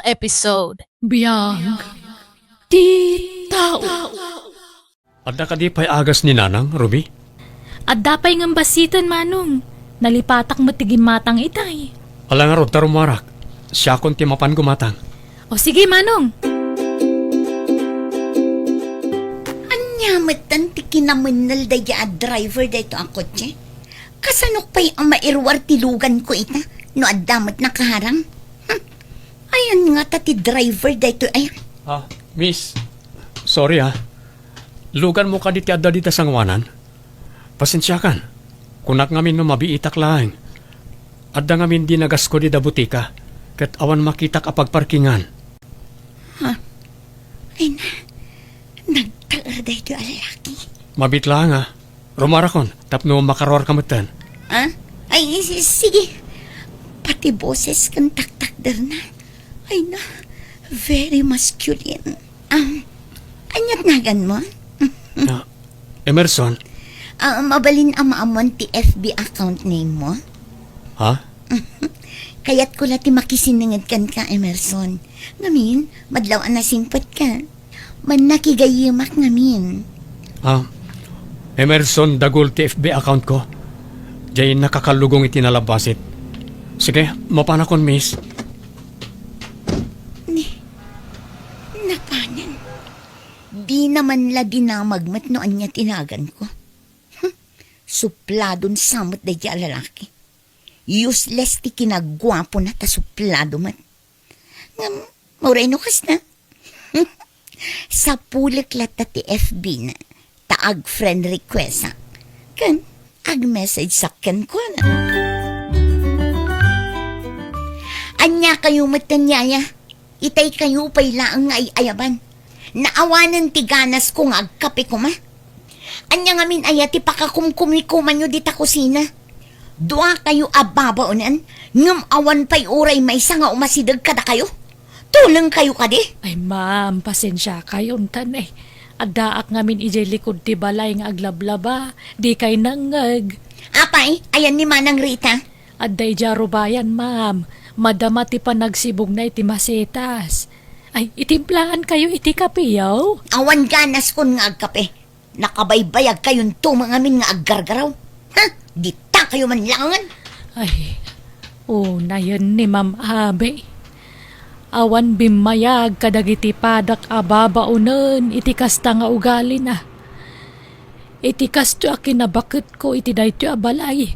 episode. Biyag ti tao. Adda ka di pa'y agas ni Nanang, Ruby? At dapay ng basiton, Manong. Nalipatak mo tigimatang itay. Ala nga rod tarumarak. Siya kon ti mapan gumatang. O sige, Manong. Anyamatan ti kinamunal daya a driver dito ang kotse. Kasanok pa'y ang mairwar tilugan ko ita no addamat na kaharang. Ayan nga ta ti driver dito ay. Miss. Sorry Lugan mo ka di ti adda dita sangwanan. Pasensya kan. Kunak ngamin no mabiitak lang. Adda ngamin di nagas ko di da butika. Kat awan makitak apag parkingan. Ay na. Nagtaar dito ang lalaki. Mabit lang Rumarakon. Tapno makarwar kamutan. Ay sige. Pati boses kang taktakder na. Ay na. Very masculine. Anyat nagan mo? Emerson. Mabalin ang maamon ti FB account name mo? Ha? Kaya't ko lati makisiningad kan ka, Emerson. Ngamin, madlaw na simpat ka. Man nakigayimak ngamin. Emerson Dagul ti FB account ko. Diyan nakakalugong itinalabasit. Sige, mapanakon, miss. Napanan. Di naman la dinamagmat noon niya tinagan ko. Supladon samot da di lalaki. Useless ti kinagwapo na ta suplado man. Mauray no kas na. Sa pulik lata ti FB na. Taag friend request kan ag-message sakken ko na. Anya kayo matanyaya. Itay kayo pa'y laang nga ay ayaban. Naawanan ti ganas ko nga agkape ko ma. Anya ngamin ayati pakakumkumikuman nyo dita kusina. Dua kayo ababaonan. Ngam awan pa'y uray may isa nga umasidag kada kayo. Tulang kayo kadi. Ay, ma'am, pasensya kayo tanay. Adaak ngamin ijay likod ti balay nga aglablaba. Di kay nangag. Apay, ayan ni Manang Rita. Aday jaro bayan, ma'am. Madama ti panagsibog na iti masetas. Ay, itimplahan kayo iti kapiyaw. Awan ganas kon nga agkape. Nakabaybayag kayon tumangamin nga aggargaraw. Dita kayo man langan. Ay, na yan ni Ma'am Abe. Awan bimayag kadagiti padak ababaunen iti kasta nga ugali na. Iti kasto akinabakit ko iti dayto abalay.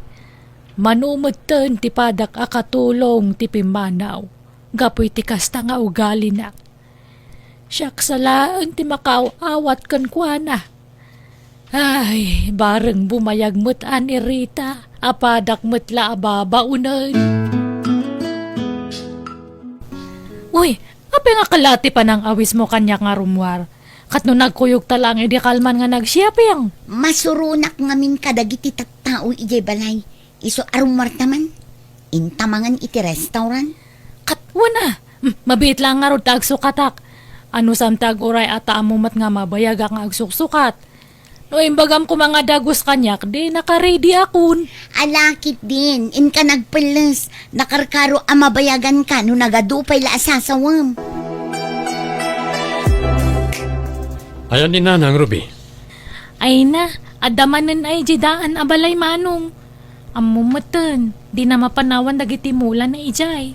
Manumeten ti padak akatulong ti pimanaw. Gapo iti kasta nga ugali na. Siyak salaan ti makaawat kan kuana. Ay, bareng bumayag mutan ni Rita. Apadak mutla ababaunen. Uy, apa nga kalati pa ng awis mo kanya nga rumwar? Kat no nagkuyog talang edi kalman nga nagsiyaping. Masurunak ngamin kadagiti tattao ijay balay. Iso arumar taman. Intamangan iti restaurant. Kat wana, mabit lang nga ro tagsukatak. Ano samtag uray ata amumat nga mabayag ang agsuksukat. No imbagam ko mga dagos kanyak, di naka-ready akon. Alakit din, in ka nagpalas. Nakarkaro amabayagan ka no nagadupay la asasawam. Ayan ni Nanang, Ruby. Ay na, adamanan ay jidaan abalay manong. Amumatan, di na mapanawan dagiti mula na ijay.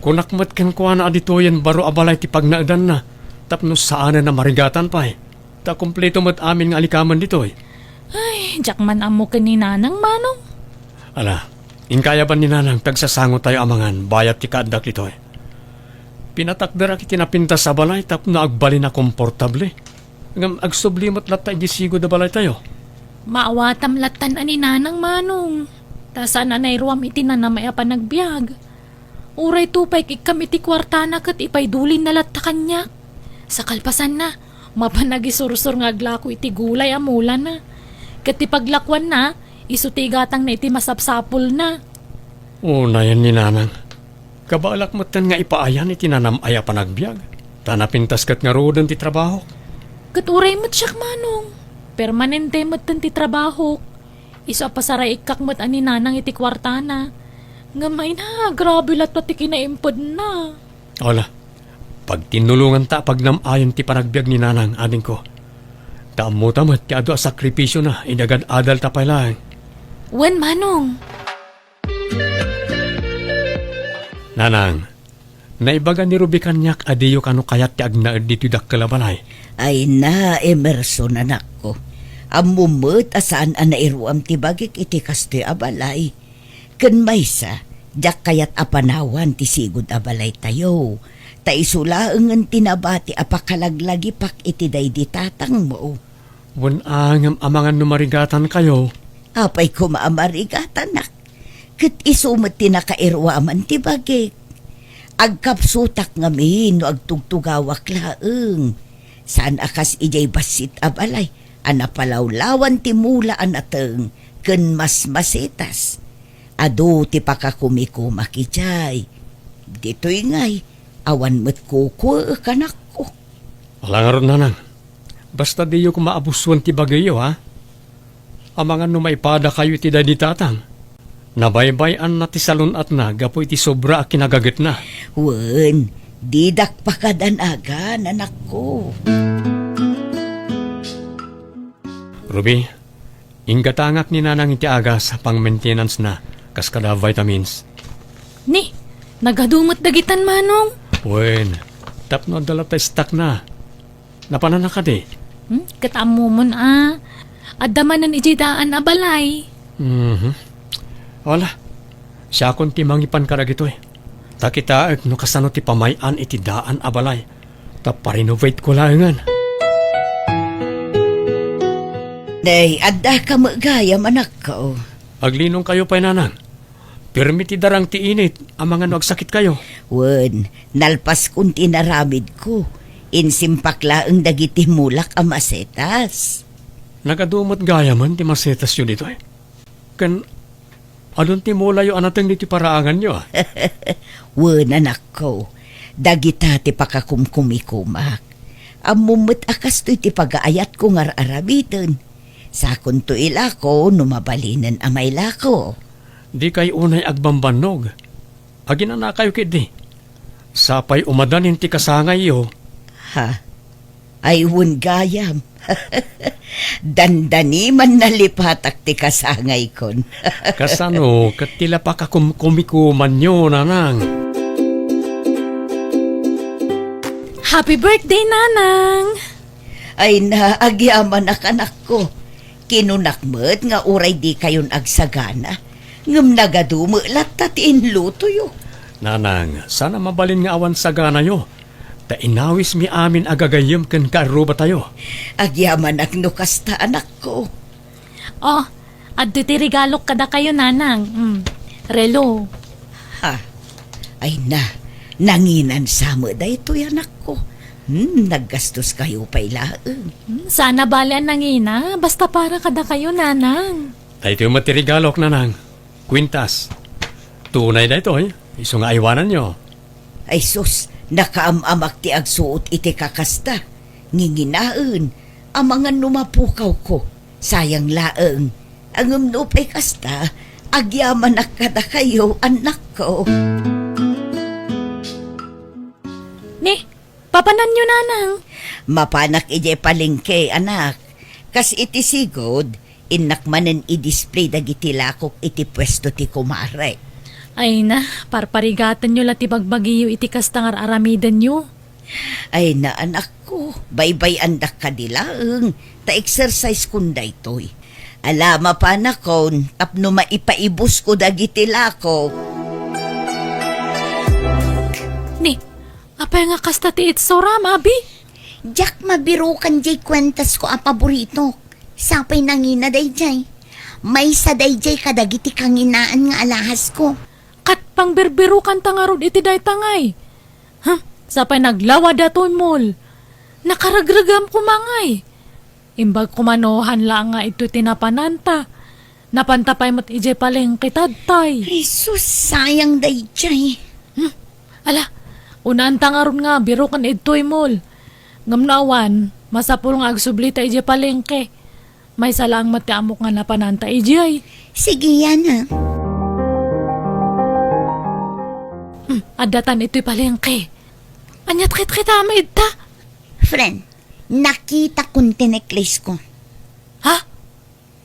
Kunakmat ken kuana aditoyen baro abalay ti pagnaadan na. Tapno saan na marigatan pa Ta kumpleto mat amin nga alikaman ditoy. Ay, jakman amo ni Nanang manong. Ala, inkaya ba ni Nanang tagsasango tayo amangan bayat ti kaadak ditoy. Pinatakdara kiti napintas sa balay tapno agbali na komportable. Ngam agsublimot lat tayo sigo da balay tayo. Maawatam latan ani Nanang manong. Tasan anay ruam iti na may apa nagbiag. Uray tupay kikam iti kwartana kat ipaydulin na lat ta kanya. Sa kalpasan na, mapanagisursur nga aglako iti gulay amula na. Kat ipaglakwan na, isutigatang na iti masapsapol na. Una yan ni Nanang. Kabalak matan nga ipaayan iti nanam aya panagbiag. Tanapintas kat nga rodan ti trabaho. Kat uray mo't siyak manong. Permanente mo't ti trabaho. Iso pasaray ikakmat ani Nanang iti kwartana. Nga may na, grabe lat pati kinaimpod na. Ola, Pag tinulungan ta pag namayon ti panagbiag ni nanang ading ko. Taamo tamat ti ado a sakripisyo na inagad adal ta pala. Wen manong. Nanang, naibaga ni Ruby kanyak adiyo kano kayat ti agnaed dito dakkalabalay. Ay na, Emerson anak ko. Amumot asaan anairuam ti bagik iti kastoy abalay. Ken maysa, jak kayat apanawan ti sigud abalay tayo. Ta isulaengen tinabati apakalaglagi pak iti daydi tatang mo. Wan angam amangan numarigatan kayo. Apay ko maamarigatan nak. Ket isumot ti nakairuaman ti bagik. Agkapsutak ngamin no agtugtugawak laeng. Saan akas ijay basit abalay. Anapalawlawan ti mula anateng ken mas masitas. Ado ti pakakumikumak ijay. Dito'y ngay, awan met kuko kanak ko. Wala nga ron, nanang. Basta diyo ko maabusuan ti bagayo, ha? Amangan no maipada kayo iti dadi tatang. Nabaybayan na ti salon at na, gapo iti sobra a kinagagat na. Wen, didak pakadanagan anak ko. Ruby, inggatangak ni nanang iti agas pang maintenance na, kaskada vitamins. Ni, nagadumot dagitan manong. Wen, tapno dala tayo stock na. Napanana ka di. Katamo mo na. Adamanan ijidaan abalay. Wala. Siya akong timangipan ka na gito Takita no kasano ti pamayan iti daan abalay. Taparinovate ko langan. Day, adda ka magayam anak ko. Aglinong kayo pa'y nanang. Permiti darang ti init, ang mga nagsakit kayo. Wen, nalpas kun tinaramid ko. Insimpakla ang dagiti mulak ang masetas. Nagadumot gaya man ti masetas yun dito Kan, adon ti mula yung anatang diti paraangan nyo Wen anak ko, dagita ti pakakumkumikumak. Amumot akas to ti pagaayat ko ngar arabiton. Sakon to ilako, numabalinan amay lako. Di kay unay agbambanog. Agin na kayo kidi. Sapay umadanin ti kasangay yo. Ha? Ay wun gayam. Dandani man nalipatak ti kasangay kon. Kasano, katila pa kakumkumikuman nyo, nanang. Happy birthday, nanang! Ay naagyaman anak ko. Kinunakmet nga uray di kayon agsagana. Ngem nagadumo latatin luto yo. Nanang, sana mabalin nga awan sa gana yo. Ta inawis mi amin agagayem ken karuba tayo. Agyaman aknukasta anak ko. Oh, adto ti regalok kada kayo, nanang. Relo. Ha? Ay nanginan sama da ito anak ko. Naggastos kayo pa ilaeng. Sana balian nangina, basta para kada kayo, nanang. Ay ito yung matirigalok, nanang. Quintas. Tunay na ito Iso nga aywanan nyo. Ay sus, nakaamamak ti agsuot iti kakasta. Nginginaan, amangan numapukaw ko. Sayang laeng. Ang umnupay kasta, agyaman nakada kayo, anak ko. Ni, papanan nyo, nanang. Mapanak ije palengke, anak. Kas iti sigod, inakmanen i-display dagiti lakok iti pwesto ti kumare. Ay na, parparigatan nyo lati bagbagiyo iti kastangar aramidan nyo. Ay na anak ko, baybay andak ka dilaeng, ta-exercise kun daytoy. Alama pa na kon, tapno maipaibus ko dagiti lakok. Ni, apay nga kasta ti itsura, mabi? Jack, mabirukan jay kwentas ko a paborito. Sapay nangina dayjay. May sa dayjay kadagiti kanginaan nga alahas ko. Kat pang berbero kan tangarod iti day tangay. Sapay naglawa daton mol. Nakaragragam kumangay. Imbag kumanohan lang nga ito tinapananta. Napantapay mo't ije paleng kitadtay. Jesus, sayang dayjay. Ala, unaan tangaron nga biro kan ito'y mol. Ngamnawan, masapul nga agsublita ije palengke. May salang matiamok nga napananta ije. Sige yan ha. Adatan ito'y palengke. Anyat kita maid ta. Friend, nakita kong tineklis ko. Ha?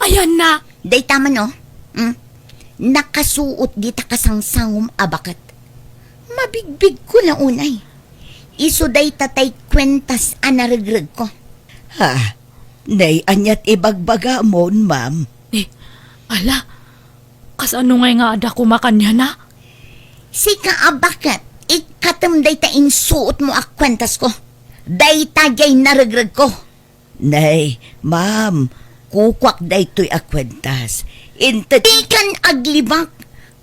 Ayan na. Day tama no? Nakasuot di ta kasangsangom abakat. Mabigbig ko na unay. Iso day tatay kwentas anarigreg ko. Ha? Nay, anyat ibagbaga mon, ma'am. Ala, kasano nga ada kumakanya na? Sika abakat, ikatam day ta insuot mo ak kwentas ko. Day tagay narigreg ko. Nay, ma'am, kukwak day to'y akwentas. Ikan aglibak.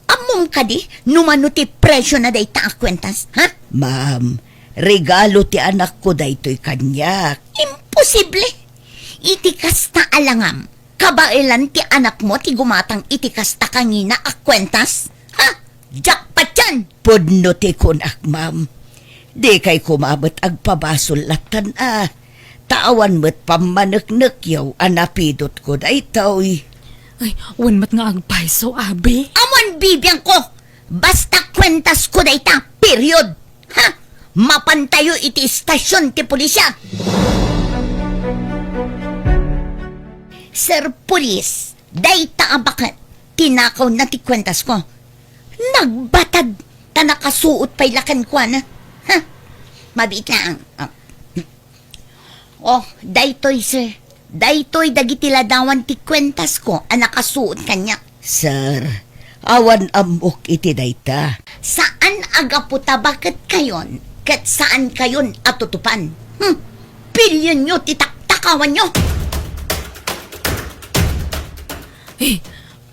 Among ka di, numano ti presyo na day ta ak kwentas, ha? Ma'am, regalo ti anak ko day to'y kanyak. Imposible. Itikas ta alangam. Kabailan ti anak mo ti gumatang itikas ta kangina ak kwentas? Ha? Jackpot yan! Pudno ti kunak, ma'am. Di kay kumabot agpabasol latan Tawan mo't pamanaknak yaw anapidot ko day to'y. Ay, wanmat nga agpaiso, abi. Awan bibiyang ko! Basta kwentas ko day ta, period! Ha? Mapantayo iti istasyon ti pulisya! Sir Pulis, day ta abakat, tinakaw na ti kwentas ko. Nagbatad, ta nakasuot pa'y lakan ko na. Ha? Mabit lang. Oh, daytoy sir. Daytoy dagiti ladawan ti kwentas ko, nakasuot kanya. Sir, awan amok iti dayta. Saan agaputa bakit kayon? Kat saan kayon atutupan? Pilyon nyo, titak-takawan nyo!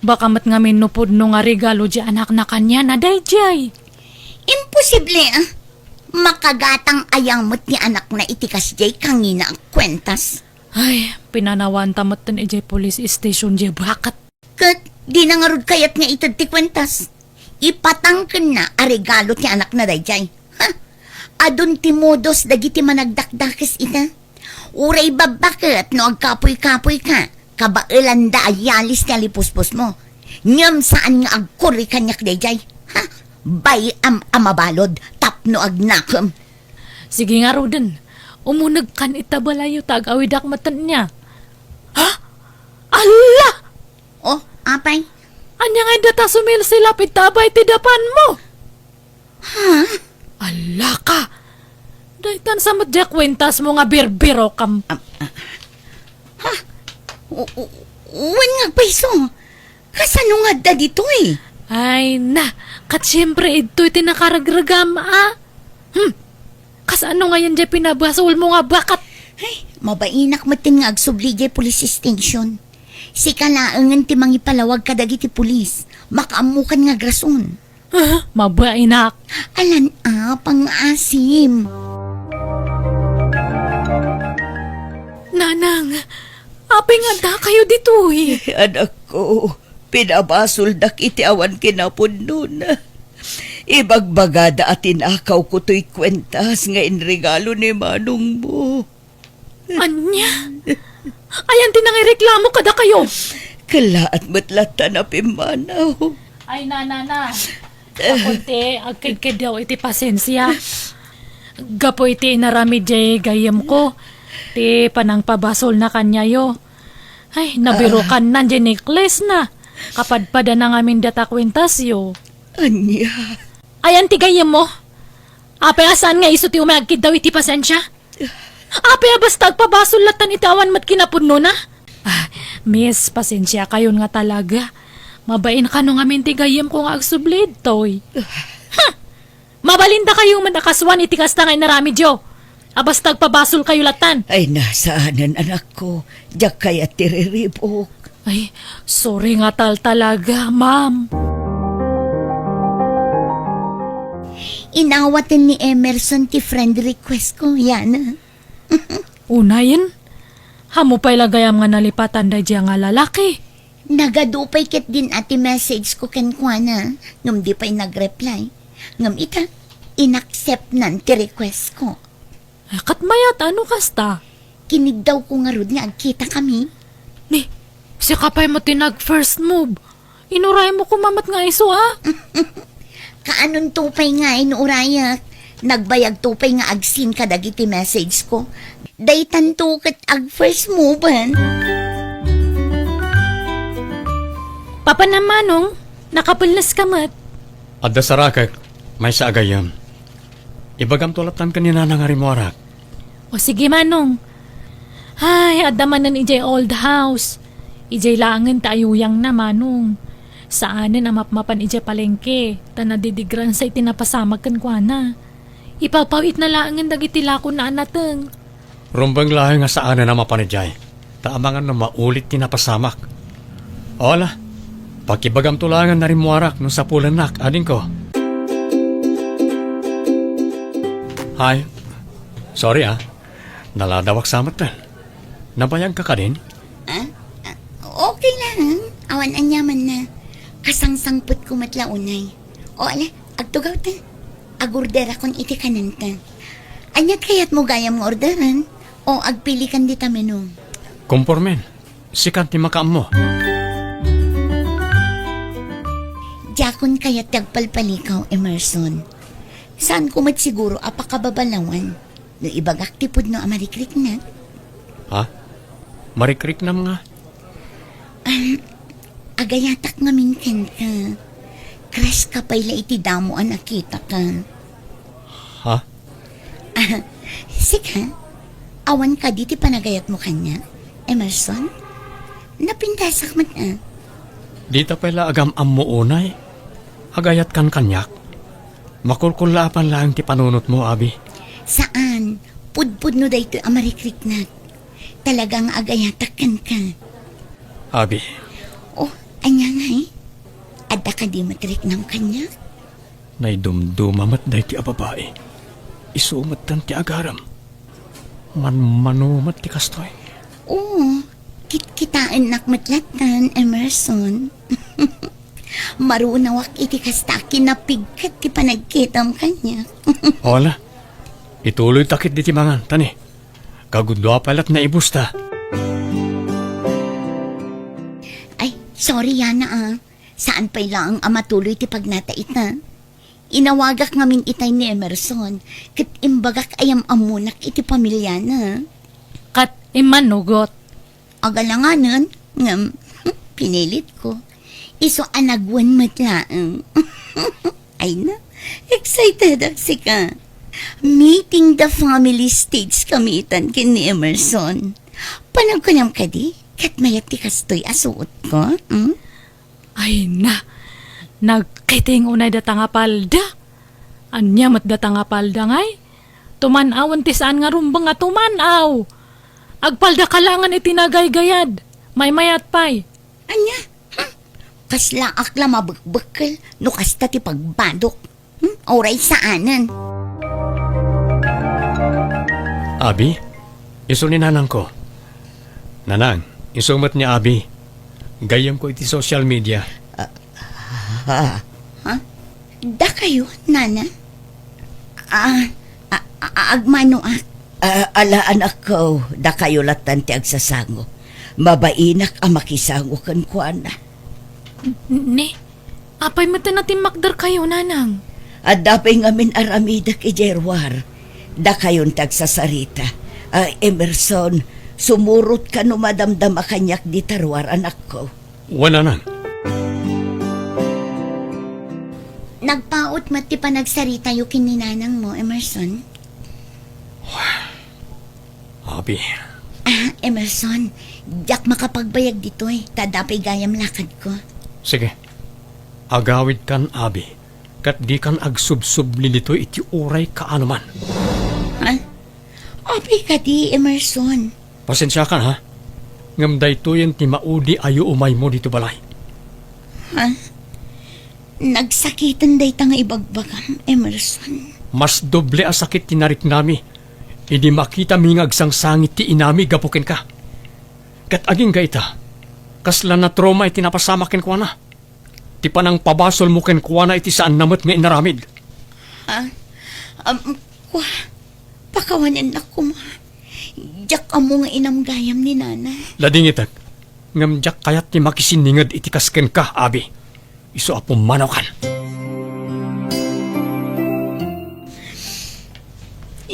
Baka mat nga minupod no nga regalo di anak na kanya na dayjay. Imposible makagatang ayang mo't ni anak na itikas jay kangina ang kwentas. Ay, pinanawan tamat tan ijay police station jay bakat. Kat di na nga rod kayat nga itad ti kwentas. Ipatangken na a regalo ti anak na dayjay. Ha? Adun ti modos dagiti managdakdakis ita. Uray babakit no agkapoy-kapoy ka. Kabailan da ayalis ni alipuspos mo. Ngam saan nga agkuri kanyak dayjay. Ha? Bay amabalod tapno agnakam. Sige nga Roden, umunag kan itabalayo tag-awidak matan niya. Ha? Ala! Oh, apay? Anya nga data sumil sila pitabay tidapan mo. Ha? Ala ka! Daitan sa madya kwentas mo nga birbiro kam. Uwan nga paiso. Kasano nga da dito eh? Ay na, kat siyempre ito'y tinakaragragam Kasano nga yan dyan pinabasol mo nga bakat? Ay, mabainak matin nga agsubli jay police station. Si kalaangan ti mangipalawag kadagi ti pulis. Makaamukan nga grason. Mabainak. Alan pang-asim. Nanang, apay nga da kayo dito eh. Anak ko, pinabasol dak iti awan kinapundon. Ibagbagada at tinakaw ko to'y kwentas nga inregalo ni manong mo. Anya? Ayan tinangireklamo kada kayo. Kalaat matlata na pimanaw. Ay na. Kapunti, agkid daw iti pasensya. Gapo iti narami jay gayam ko. Ti panang pabasol na kanyayo. Ay, nabirukan na dyan necklace na. Kapadpada na ngamin data kwentasyo. Anya. Ayan ti gayam mo. Apay asan nga iso ti umagkid daw iti pasensya? Apay basta agpabasol latan itawan mat kinapudno na? Miss, pasensya kayon nga talaga. Mabain ka nung amin ti gayam ko nga agsublid toy. Mabalinda kayong madakaswan iti kasta nga inarami Jo. Basta agpabasol kayo latan. Ay nasaanan anak ko. Diyak kaya tiriribok. Ay, sorry nga talaga, ma'am. Inawatan ni Emerson ti friend request ko, yan. Unayin, hamo pa'y lagayam nga nalipatan da dyan nga lalaki. Nagadupay ket din ati message ko ken kuana. Ngam di pa'y nag-reply. Ngam ita, inaccept nan ti request ko. Ay, katmayat, ano kasta? Kinig daw ko nga rod nga agkita kami. Ni, siya ka pa'y mo tinag first move. Inuray mo kumamat nga iso, ha? Kaanon tupay nga inurayak. Nagbayag tupay nga agsin ka dagiti message ko. Daytan to kat ag first mover. Papa na Manong, nakapulnas ka mat. Adda sarakak, may sa agayam. Ibagam tulatan kanina na nga rimuarak. O sige Manong. Ay, adamanan ijay old house. Ijay langan taayuyang na Manong. Saanin ang mapmapan ijay palengke. Tanadidigran sa itinapasamag kan kwa na. Ipapawit na langan dagiti lako na anateng. Rumbang lahi nga saan na mapanidjay. Taamangan na maulit tinapasamak. Ola, pakibagam tulangan na rimuarak nung sa pulanak, ading ko. Hi. Sorry naladawak samat na. Nabayang ka ka din? Okay lang. Awan anyaman na. Kasangsangput ko matlaunay. O ala, agtugaw ta. Agorder akong iti kananta. Anyat kayat mo gayam nga orderan? O agpili kan di taminong? Kompormen. Sikat ti makaam mo. Jakon kayat tagpalpalikaw, Emerson. Saan ko siguro apakababalawan? No ibagak tipod no amarikrik na. Ha? Marikrik na mga. Agayatak nga minken ka. Crush ka pa'y iti damo ang nakita ka. Ha? Sika, awan ka diti panagayat mo kanya, Emerson? Napintasak man Dita pala agam mo unay. Agayat kan kanyak. Makulkulapan lang ti panunot mo, Abi. Saan? Pudpud no dayto amarikrik na. Talagang agayatak kan ka. Abi, Oh, anya nga Adda ka di matrik ng kanya? naidumdumamat day ti ababae. Isumat tan ti agaram. Manumat ti kastoy. Oo, kitaan nakmatlatan, Emerson. Marunawak iti kastaki na pigkat ti panagkitam kanya. Hola, ituloy takit di ti mangan, tani. Kagudwa palat na ibusta. Ay, sorry Yana Saan pa'y lang ang matuloy ti pagnatait na? Inawagak ngamin itay ni Emerson, kat imbagak ayam amunak iti pamilya na. Kat imanugot. Agalanganan, ngam, pinilit ko. Iso anagwan matlaang. Ay na, excited ak sika. Meeting the family stage kamitan kin ni Emerson. Panagkunam ka di, kat mayat ti kastoy asuot ko. Ay na, nagkiting unay data nga palda. Anya mat data nga palda ngay. Tumanawan ti saan nga rumbang nga tumanaw. Agpalda kalangan itinagaygayad. May mayat pay. Anya, kasla akla mabukbukal, no kasta ti pagbadok. Oray saanan. Abi, iso ni nanang ko. Nanang, isumat ni Abi. Gayam ko iti social media. Ha? Da kayo, nana? Agmano Ala anak ko, da kayo latan ti agsasango. Mabainak ang makisango kan kuana. Ni, apay mo natin makdar kayo, nanang. At dapay ngamin aramidak ijerwar. Da kayon tagsasarita. Emerson, sumurot ka no madamdam akanyak di tarwar anak ko. Wala nang. Nagpaot mati pa nagsarita yung kininanang mo, Emerson. Abi, Emerson, diyak makapagbayag dito Tadapay gayam lakad ko. sige. Agawid kan, Abi. Kat di kan agsubsubli dito iti uray kaanuman. Abi ka di, Emerson. Pasensya kan, ha? Ngamday to yan ti maudi ayo umay mo dito balay. Nagsakitan day nga ibagbagam, Emerson. Mas doble a sakit tinarik nami. Hindi makita mingag sang sangit ti inami gapukin ka. Kat aging gaita, kasla na trauma iti napasamakin ko na. Ti panang pabasol mo ken kuwana iti saan namat nga inaramid. Pakawanan na ko ma. Diyak amo nga inamgayam ni nana. Lading itak, ngamjak kayat ti makisiningad iti kasken ka, Abi. Iso apo manaw kan.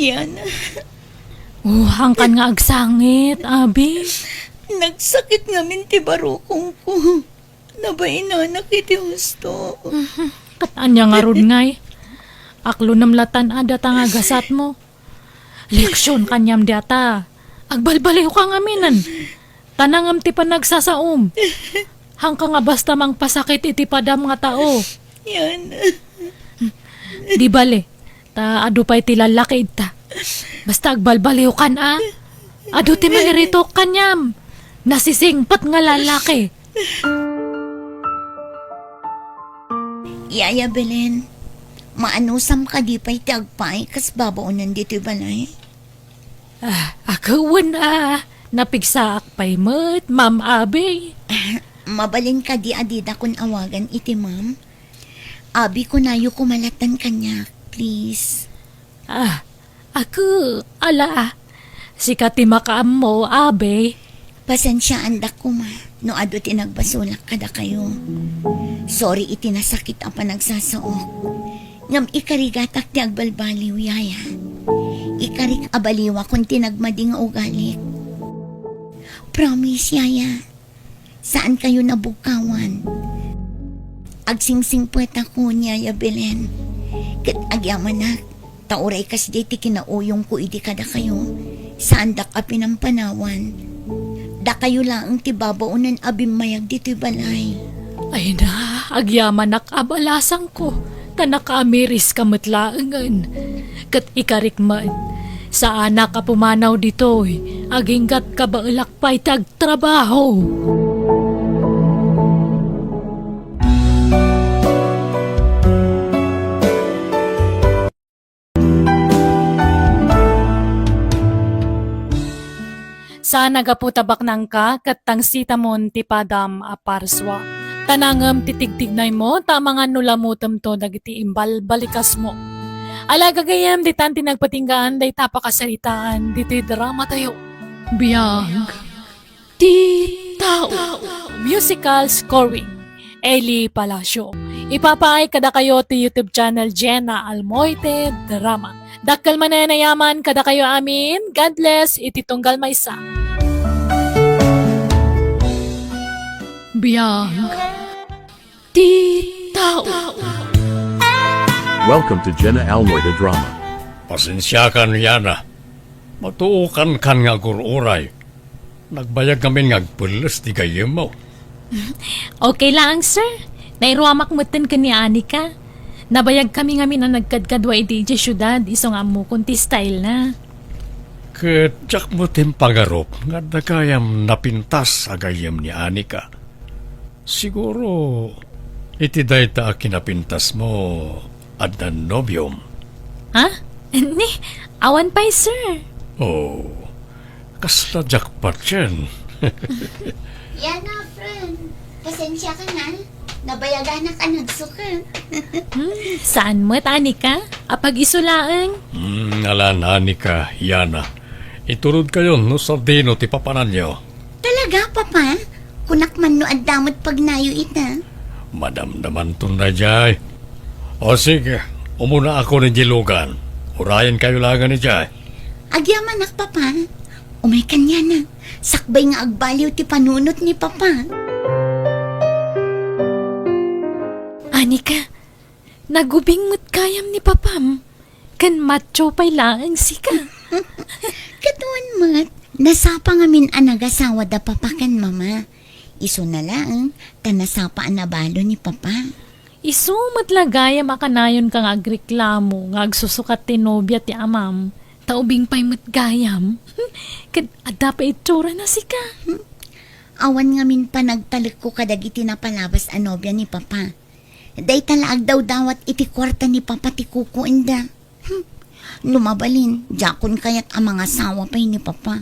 Yana, Hangkan nga agsangit, abi. nagsakit ngamin ti barukong ko. Nabaina na kiti gusto. Katanya nga rod ngay. Aklo namlatan ada nga gasat mo. Leksyon kanyam diata. Agbalbaliw ka nga minan. Tanangam ti pa nagsasaom. Hangka nga basta mang pasakit iti padam nga tao. Yana, Di bale, ta adu pa'y ti lalaki ita. Basta agbalbaliw kan Adu ti mairitok kanyam. Nasisingpat nga lalaki. Yaya Belen, maanusam ka di pa'y tagpay kas babaunan dito balay. Akawan napigsaak pa'y mat, Ma'am Abe. Mabalin ka di adida kun awagan iti ma'am. Abi ko nayo kumalatan kanya, please. Ako, sikat ti makaam mo, Abe. Pasensyaan da ko ma, no ado tinagbasulak kada kayo. Sorry iti nasakit ang panagsasaok. Ngam ikarigatak ti agbalbaliw, yaya. Ikarik abaliwa kung tinagmading ugalik. Promise, yaya. Saan kayo nabukawan? Agsingsing puwet ako, yaya Belen. Kat agyaman na, tauray kas di ti kinauyong ko iti kada kayo. Saan da ka pinampanawan? Da kayo lang ti babaunan abim-mayag dito'y balay. Ay na, agyaman akabalasang ko. Tanakamiris kamatlaangan. Kat ikarikman. Sa anak ka pumanaw dito'y, aginggat ka ba ulakpay tagtrabaho. Sa nagaputabak nang ka, kat tang sita mon ti padam aparswa. Tanangam titigtignay mo, tamang nulamutam to dagiti imbal balikas mo. Alaga gayam, di tanti nagpatinggaan, day tapakasalitaan, di ti drama tayo. Biyag, ti tao. Musical scoring, Eli Palacio. Ipapaay kada kayo ti YouTube channel Jenna Almoite Drama. Dakkel mananayaman kada kayo amin, God bless, iti tunggal maysa. Biyag, ti tao. Welcome to Jenna Almoida Drama. Pasensyakan Yana. Matuukan kan nga gururay. Nagbayag kami ngagpulos di kayo mo. Okay lang, sir. Nairuamak mutin ka ni Anika. Nabayag kami na nagkadkadwa iti iti syudad, isong amo kunti style na. Kadyak mo timpangarop nga dagayam napintas agayam ni Anika. Siguro, iti dayta kinapintas mo at nobyom. Ha? Ni, awan pa'y, sir. Oh, kasla jackpot yan. Yana, friend. Pasensya ka na. Nabayagan na ka nagsuka. Saan mo, Anika? Apag isulaang? Alan, Anika, Yana. Iturod kayo no sardino ti papanan nyo. Talaga, papa? Kunak man no at damot pag nayo ita. Madamdaman tunay jay. O sige, umuna ako ni Jilugan. Urayan kayo laga ni jay. Agyaman nak, papa. Umay kanya na. Sakbay nga agbaliw ti panunot ni papa. Anika, nagubing mo't kayam ni papam. Kan macho pa'y laang sika. Katuan mat, nasapa ngamin anagasawa da papa kan mama. Iso na lang, tanasapa anabalo ni papa. Isumat lagaya makanayon kang agreklamo nga agsusukat ti nobya ti amam. Taubing pa'y mo't gayam. Kan ada pa itsura na sika. Awan ngamin pa nagtalik ko kadagiti na palabas anobya ni papa. Day talaag daw dawat iti kwarta ni papa ti kukuinda. Lumabalin, jakon kayat ang mga sawa pa'y ni papa.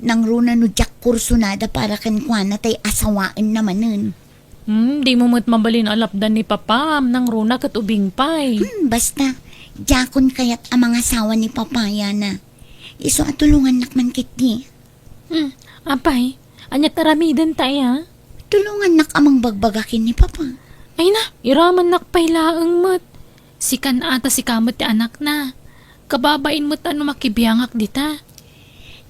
Nang runa no jak kursunada para kan na tay asawain namanen. Di mo mo't mabalin alapdan ni papam nang runa kat ubing pa'y. Basta, jakon kayat ang mga sawa ni papa yana. Iso at tulungan nakman kiti. Apay, anyat taramidan tayo. Tulungan nak amang bagbagakin ni papa. Ay na, iraman nakpay laang mat. Sikan ata si kamot ti anak na. kababain mo ano makibiyangak dita.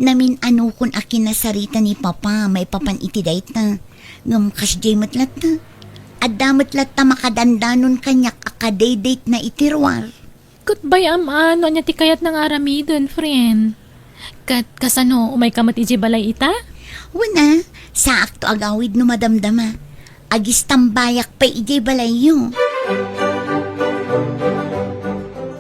Namin ano kun akin na sarita ni Papa, may papan iti dayta. Ngam kasjay matlat na. Adda matlat ta makadandanon kanyak akaday-date na itirwar. Kat bayam ano niya ti kayat ng aramidon, friend. Kat kasano, umay kamat iji balay ita? Wala, sa akto agawid no madamdama. Agis tambayak pa ijay balayo.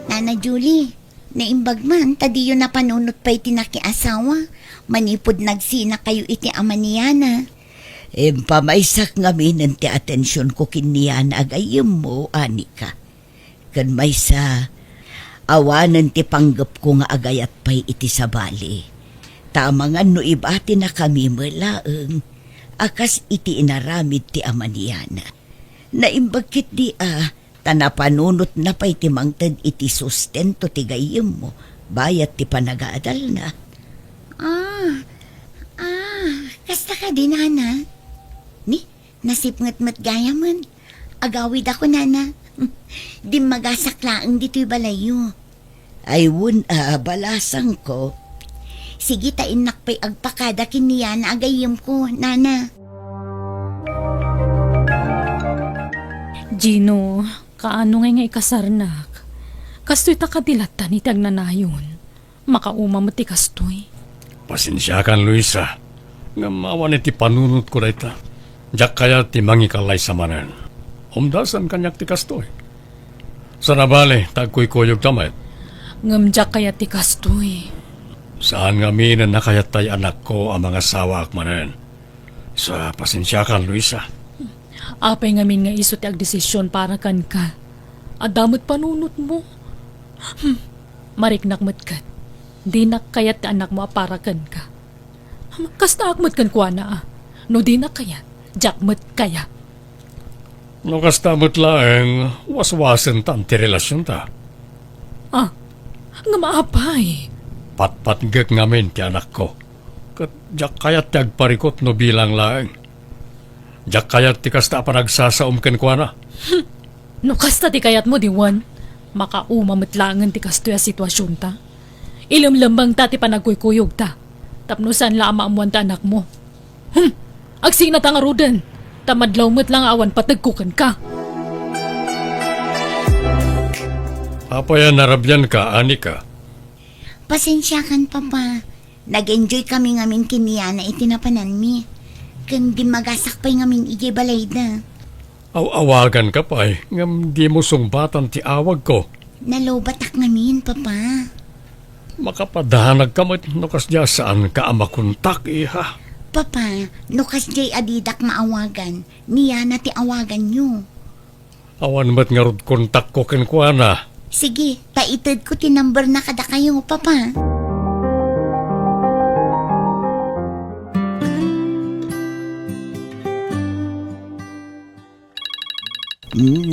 Nana Julie, naimbag man, tadiyo na panunot pa iti nakiasawa. Manipod nagsina kayo iti ama niyana. Pamaysak ngamin ti atensyon ko kiniyan agayim mo, Anika. Kan may sa awanan ti panggap ko nga agayat pa'y iti sabali. Tamangan no ibati na kami malaeng, akas iti inaramid ti amaniyana. Naimbagkit di tanapanunot na pa'y ti mangtad iti sustento ti gayim mo, bayat ti panagaadal na. Kasta ka din, Nana. Ni, nasipngat-mat gaya man. Agawid ako, Nana. Di magasaklaang dito'y balayo. Ay balasang ko. Sige, tainak pa'y agpakada kiniya na agayim ko, Nana. Gino, kaano nga ikasarnak? Kastoy ta kadilatan iti agnanayon. Makauma mo ti kastoy. Pasensya kan, Luisa. Nga mawan iti panunot ko dayta. Diyak kaya ti mangikalay sa manan. Umdasan kanyak ti kastoy. Sa nabali, tagkuy-kuyog tamay. Ngamdyak kaya ti kastoy. Saan nga minan na kayat tay anak ko ang mga sawa akmanan? Sa pasensya ka, Luisa. Apay ngamin nga iso ti agdesisyon para kan ka. Adamot panunot mo. Mariknak kat. Di na kayat ti anak mo para kan ka. Kasta akmat kan kwa na No di na kayat, jakmat kaya. No kastamot laeng waswasan ta ti relasyon ta. Nga maapay. Patpatgek ngamin ti anak ko. Kat jak kayat ti agparikot no bilang laeng. Jak kayat ti kasta panagsasaom ken kwa na. No kasta ti kayat mo diwan. Makaumamutlangan ti kastoy a sitwasyon ta. Ilumlambang ta ti panagkuykuyog ta. Tapnusan la maamuan ta anak mo. Agsina ta nga rudan. Tamadlaw mo't lang awan patagkukan ka. Apayan narabyan ka, Anika. Pasensya kan, Papa. Nag-enjoy kami ngamin kiniya na itinapanan mi. Kan di magasak pa'y ngamin ijay balay na. Awagan ka pa ngam di mo sungbatan ti awag ko. Nalobatak ngamin, Papa. Makapadahanag ka mo't nukas diya saan ka amakuntak, iha. Papa, nukas jay adidak maawagan. Niya na ti awagan nyo. Awan mo't nga rod kontak ko kenkwana. Sige, taitid ko ti number na kada kayo, Papa.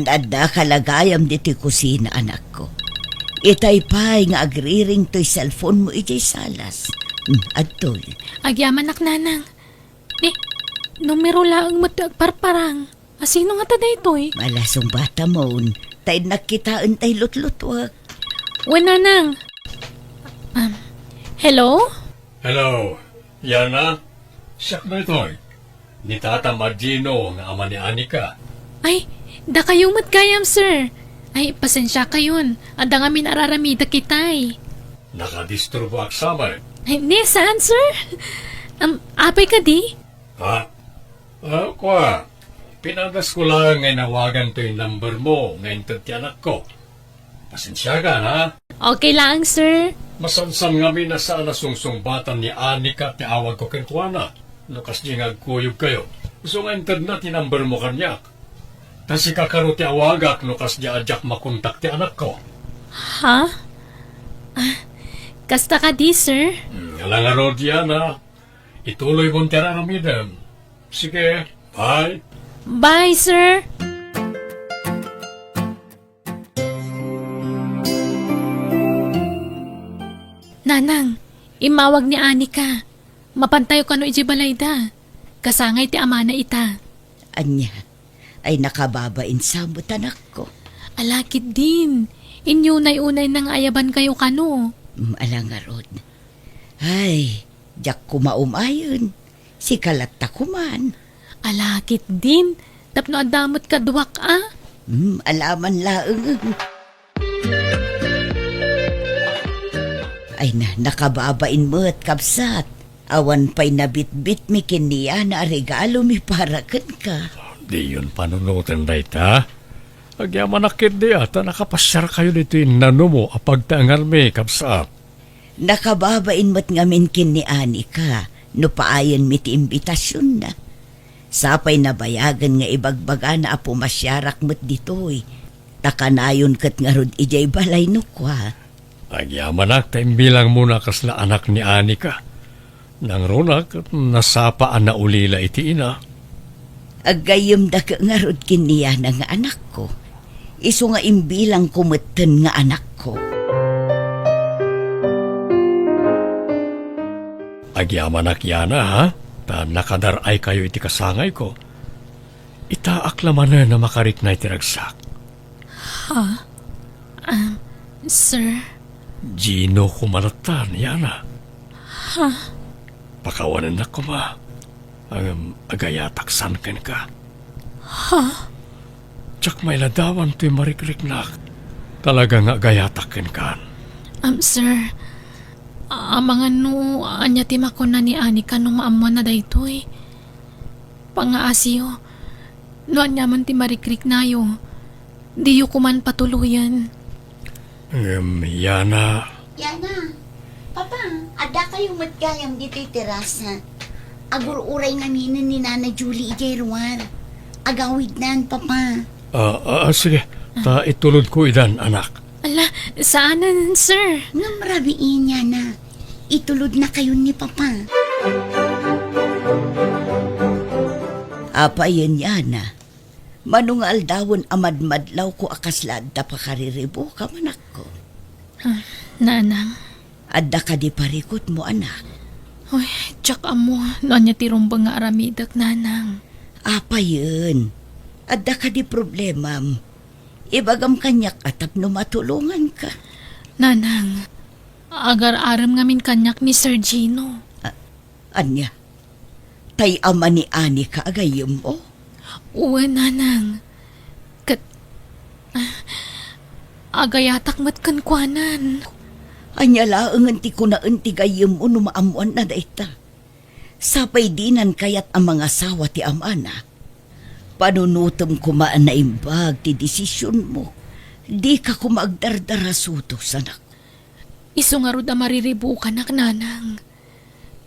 Adda kalagayam diti kusina, anak ko. Itay pa'y nga agriring to'y cellphone mo ijay salas. Adtol. Agyaman nak nanang. Numero laang mo ti agparparang. Asino nga tada ito'y? Malasong bata mo, tay nakitaan tay lutlutwag. Nanang. Hello? Hello, Yana? Siyak na ito'y. Ni Tata Magino nga ama ni Anika. Ay, da kayo matgayam, sir. Ay, pasensya kayon. Ada nga min araramida kitay. Nakadisturbo aksamay. Ay, saan, sir? Apay ka di? Ha? Kwa. Pinagas ko lang ngay nawagan to yung number mo ngayon ti anak ko. Pasensya ka, ha? Okay lang, sir. Masansan nga mi na sa alasungsung-batan ni Anika ti awag ko kenkwana. Lukas di nga kuyog kayo. So nga internet ti number mo kanyak. Kasi kakaro ti awagak lukas di adyak makontak ti anak ko. Ha? Kasta ka di, sir? Alang nga diyan, ha? Ituloy mong tiraramidam. Sige, bye. Bye, sir. Nanang, imawag ni Anika. Mapantayo ka no iji balayda. Kasangay ti amana ita. Anya, ay nakababain sa anak ko. Alakit din. Inyo unay nang ayaban kayo kano. Alangarod. Ay, jak kumaumayon. Si kalata kuman. Alakit din. Tapno adamot kadwak Alaman laeng. Ay nakababain mo at kapsat. Awan pa'y nabitbit mi kiniya na regalo mi para ka. Di yun panunutan na ita. Agyaman nakit di ata nakapasyar kayo dito yung nano mo apagtangal mi kapsat. Nakababain mo't ngamin kini ani ka. No paayan mi ti imbitasyon na. Sapay nabayagan nga ibagbaga na apo masyarak mo't ditoy. Takanayon kat nga rod ijay balay no kwa. Agyaman nak tayo bilang muna kasla anak ni Anika. Nang runak at nasapaan na ulila iti ina. Agayom da ka nga rod kiniya na nga anak ko. Iso nga imbilang kumeten nga anak ko. Agyaman nak yana ha? Ta nakadaray kayo iti kasangay ko. Itaak laman na makarik na itiragsak. Sir, Gino kumalatan, yana. Pakawanan na ko ma. Ang agayataksan ken ka. Tsak may ladawan to'y marikrik nak. Talagang agayatakin kan. sir, mga no, anya timakon na ni Anika nung maamuan na daytoy. Pangaasiyo, no anya man ti marikrik nayo, di yu kuman patuluyan. Yana, Yana, Papa, ada kayo matgayam dito'y terasa. Agur-uray namin ni Nana Julie ijay ruwar. Agawid nan, Papa. sige. Ta itulod ko idan, anak. Ala, saanan, sir? Nga marabiin niya na. Itulod na kayo ni Papa. Apa yan yana. Manungal dawon amadmadlaw ko akaslad da pakariribo ka manak ko. Nanang, Adda ka di parikot mo anak. oy, tsak amo, no anya tirumbang nga aramidak, nanang. Apa yun? Adda ka di problemam. Ibagam kanyak atap no matulungan ka. Nanang, agar-aram ngamin kanyak ni Sir Gino. Anya, tay ama ni Ani ka agayom mo. Uwe, nanang. Agayatak mat kankwanan. Anya laang anti ko na anti gayom mo numaamuan na daita. Sapay dinan kayat ang mga sawa ti amana. Panunutom ko maan na imbag ti desisyon mo. Di ka ko maagdardara sanak. Iso nga rod mariribu ka nak, nanang.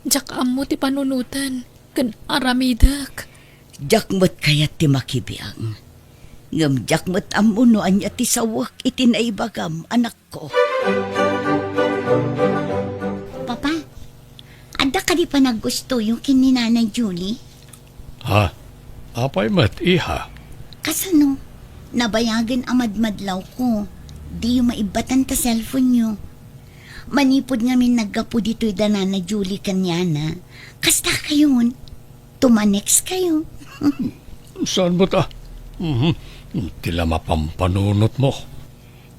Jak amo ti panunutan, kan aramidak. Jakmat kayat ti makibiyang. Ngam jakmat amuno anya ti sawak iti naibagam anak ko. Papa, ada ka di pa naggusto yung kini Nanay Julie? Ha? Apay mat, iha. Kasano, nabayagan amadmadlaw ko. Di yung maibatan ta cellphone nyo. Manipod ngamin naggapo dito'y da Nanay Julie kanyana. Kasta kayon, tumanex kayo. Saan mo ta? Tila mapampanunot mo.